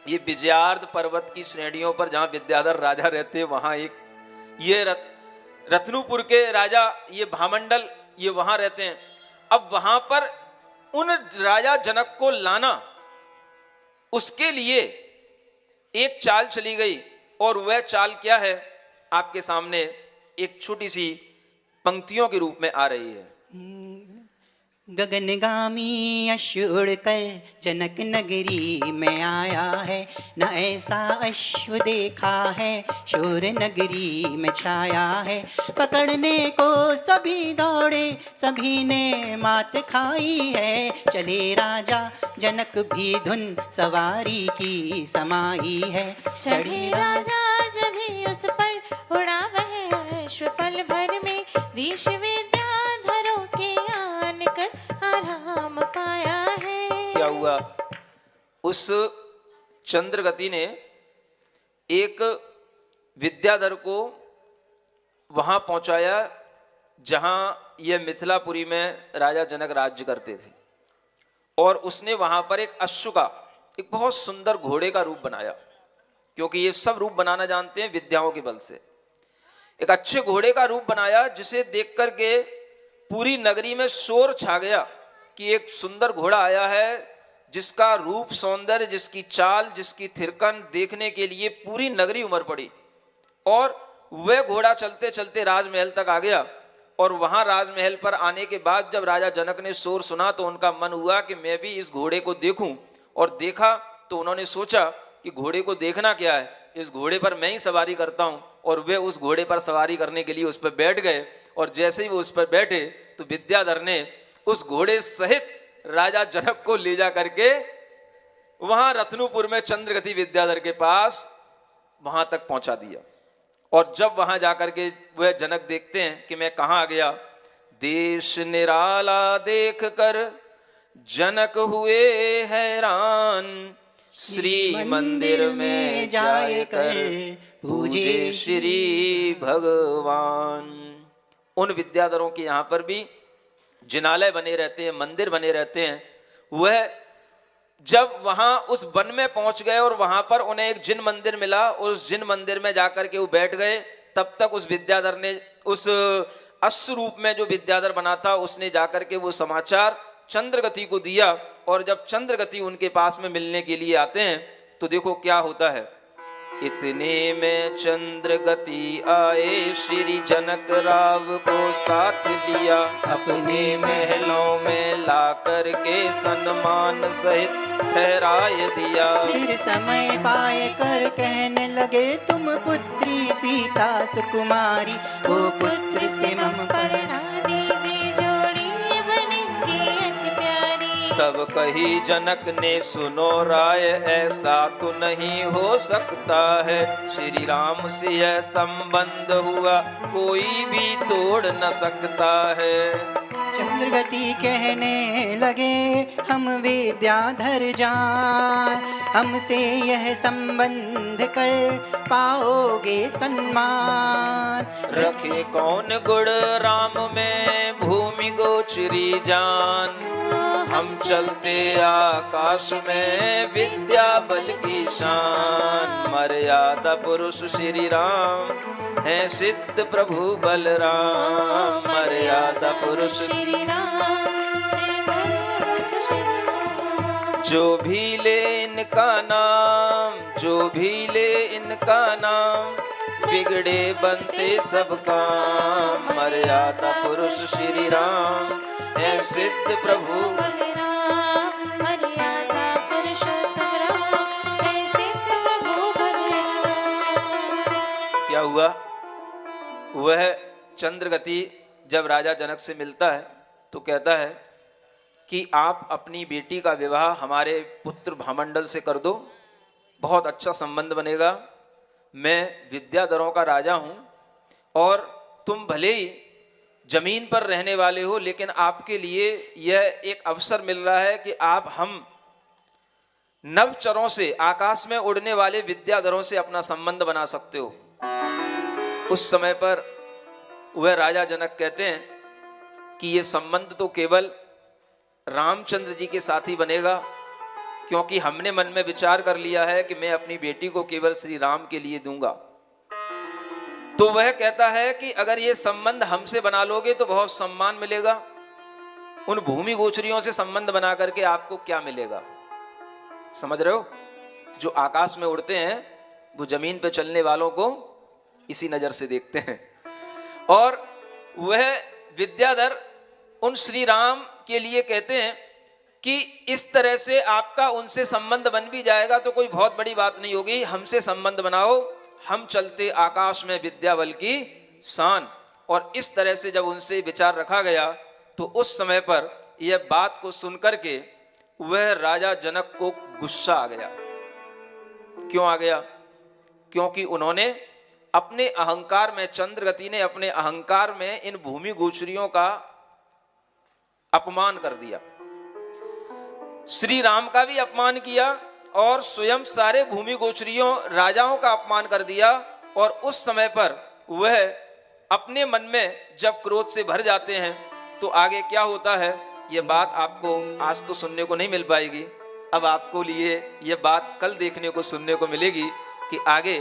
ये विजयार्ध पर्वत की श्रेणियों पर जहां विद्याधर राजा रहते हैं वहां एक ये रत्नुपुर के राजा ये भामंडल ये वहां रहते हैं। अब वहां पर उन राजा जनक को लाना, उसके लिए एक चाल चली गई, और वह चाल क्या है? आपके सामने एक छोटी सी पंक्तियों के रूप में आ रही है। गगनगामी अश्व उड़कर जनक नगरी में आया है, न ऐसा अश्व देखा है शूर नगरी में छाया है। पकड़ने को सभी दौड़े, सभी ने मात खाई है, चले राजा जनक भी धुन सवारी की समाई है। चढ़े राजा जब ही उस पर उड़ा वह अश्व, पल भर में देश विद्याधरों के आन कर आराम पाया है। क्या हुआ? उस चंद्रगति ने एक विद्याधर को वहां पहुंचाया जहां यह मिथिलापुरी में राजा जनक राज्य करते थे, और उसने वहां पर एक अश्व का, एक बहुत सुंदर घोड़े का रूप बनाया, क्योंकि ये सब रूप बनाना जानते हैं विद्याओं के बल से। एक अच्छे घोड़े का रूप बनाया जिसे देख करके पूरी नगरी में शोर छा गया कि एक सुंदर घोड़ा आया है, जिसका रूप सौंदर्य, जिसकी चाल, जिसकी थिरकन देखने के लिए पूरी नगरी उमड़ पड़ी। और वह घोड़ा चलते चलते राजमहल तक आ गया, और वहां राजमहल पर आने के बाद जब राजा जनक ने शोर सुना तो उनका मन हुआ कि मैं भी इस घोड़े को देखूं। और देखा तो उन्होंने सोचा कि घोड़े को देखना क्या है, इस घोड़े पर मैं ही सवारी करता हूं। और वे उस घोड़े पर सवारी करने के लिए उस पर बैठ गए, और जैसे ही वो उस पर बैठे तो विद्याधर ने उस घोड़े सहित राजा जनक को ले जा करके वहां रत्नपुर में चंद्रगति विद्याधर के पास वहां तक पहुंचा दिया। और जब वहां जाकर के वह जनक देखते हैं कि मैं कहां आ गया, देश निराला देख कर जनक हुए हैरान, श्री मंदिर में जाए कर पूजे श्री भगवान। उन विद्याधरों के यहाँ पर भी जिनालय बने रहते हैं, मंदिर बने रहते हैं। वह जब वहां उस वन में पहुंच गए और वहां पर उन्हें एक जिन मंदिर मिला, उस जिन मंदिर में जाकर के वो बैठ गए, तब तक उस विद्याधर ने उस अश्व रूप में जो विद्याधर बना था उसने जाकर के वो समाचार चंद्रगति को दिया। और जब चंद्रगति उनके पास में मिलने के लिए आते हैं तो देखो क्या होता है। इतने में चंद्रगति आए, श्री जनक राव को साथ लिया, अपने महलों में ला करके सन्मान सहित ठहराए दिया। फिर समय पाए कर कहने लगे, तुम पुत्री सीता सुकुमारी, वो पुत्र से मम परणा दीजिए, जोड़ी बनेंगी अति प्यारी। तब कही जनक ने, सुनो राय, ऐसा तो नहीं हो सकता है, श्री राम से यह संबंध हुआ कोई भी तोड़ न सकता है। चंद्रगति कहने लगे, हम विद्याधर जान, हमसे यह संबंध कर पाओगे सम्मान। रखे कौन गुण राम में भूमि गोचरी जान, हम चलते आकाश में विद्या बल की शान। मर्यादा पुरुष श्री राम है सिद्ध प्रभु बलराम, मर्यादा पुरुष श्री राम, जो भी ले इनका नाम, जो भी ले इनका नाम, बिगड़े बनते सब काम। मर्यादा पुरुष श्री राम है सिद्ध प्रभु बलराम, मर्यादा पुरुषोत्तम राम है सिद्ध प्रभु बलराम। क्या हुआ? वह चंद्रगति जब राजा जनक से मिलता है तो कहता है कि आप अपनी बेटी का विवाह हमारे पुत्र भामंडल से कर दो, बहुत अच्छा संबंध बनेगा। मैं विद्याधरों का राजा हूं और तुम भले ही जमीन पर रहने वाले हो, लेकिन आपके लिए यह एक अवसर मिल रहा है कि आप हम नवचरों से, आकाश में उड़ने वाले विद्याधरों से अपना संबंध बना सकते हो। उस समय पर वह राजा जनक कहते हैं कि यह संबंध तो केवल रामचंद्र जी के साथ ही बनेगा, क्योंकि हमने मन में विचार कर लिया है कि मैं अपनी बेटी को केवल श्री राम के लिए दूंगा। तो वह कहता है कि अगर ये संबंध हमसे बना लोगे तो बहुत सम्मान मिलेगा, उन भूमि गोचरियों से संबंध बना करके आपको क्या मिलेगा? समझ रहे हो? जो आकाश में उड़ते हैं वो जमीन पे चलने वालों को इसी नजर से देखते हैं। और वह विद्याधर उन श्री राम के लिए कहते हैं कि इस तरह से आपका उनसे संबंध बन भी जाएगा तो कोई बहुत बड़ी बात नहीं होगी, हमसे संबंध बनाओ, हम चलते आकाश में विद्या बल की शान। और इस तरह से जब उनसे विचार रखा गया तो उस समय पर यह बात को सुनकर के वह राजा जनक को गुस्सा आ गया। क्यों आ गया? क्योंकि उन्होंने अपने अहंकार में, चंद्रगति ने अपने अहंकार में इन भूमि गोचरियों का अपमान कर दिया, श्री राम का भी अपमान किया और स्वयं सारे भूमि गोचरियों राजाओं का अपमान कर दिया। और उस समय पर वह अपने मन में जब क्रोध से भर जाते हैं तो आगे क्या होता है ये बात आपको आज तो सुनने को नहीं मिल पाएगी। अब आपको लिए ये बात कल देखने को सुनने को मिलेगी कि आगे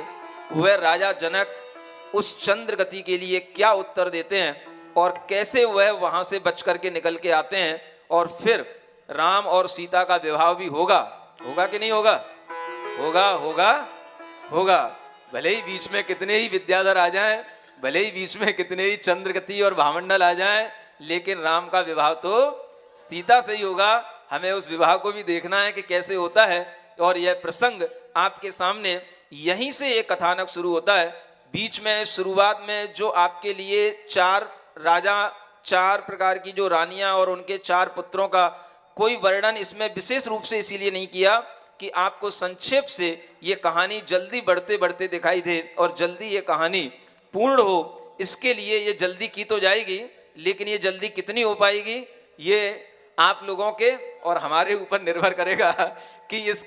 वह राजा जनक उस चंद्रगति के लिए क्या उत्तर देते हैं और कैसे वह वहां से बच करके निकल के आते हैं। और फिर राम और सीता का विवाह भी होगा, होगा कि नहीं होगा? होगा होगा होगा। भले ही बीच में कितने ही विद्याधर आ जाएं, भले ही बीच में कितने ही चंद्रगति और भामंडल आ जाएं, लेकिन राम का विवाह तो सीता से ही होगा। हमें उस विवाह को भी देखना है कि कैसे होता है। और यह प्रसंग आपके सामने यहीं से एक कथानक शुरू होता है। बीच में शुरुआत में जो आपके लिए 4 राजा, 4 प्रकार की जो रानियां और उनके 4 पुत्रों का कोई वर्णन इसमें विशेष रूप से इसीलिए नहीं किया कि आपको संक्षेप से ये कहानी जल्दी बढ़ते बढ़ते दिखाई दे और जल्दी ये कहानी पूर्ण हो। इसके लिए ये जल्दी की तो जाएगी, लेकिन ये जल्दी कितनी हो पाएगी ये आप लोगों के और हमारे ऊपर निर्भर करेगा कि इस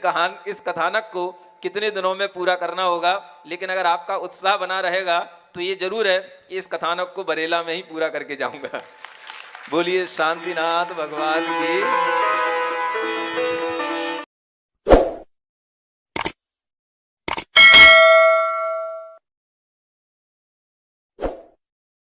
कथानक को कितने दिनों में पूरा करना होगा। लेकिन अगर आपका उत्साह बना रहेगा तो ये जरूर है कि इस कथानक को बरेला में ही पूरा करके जाऊंगा। बोलिए शांतिनाथ भगवान की।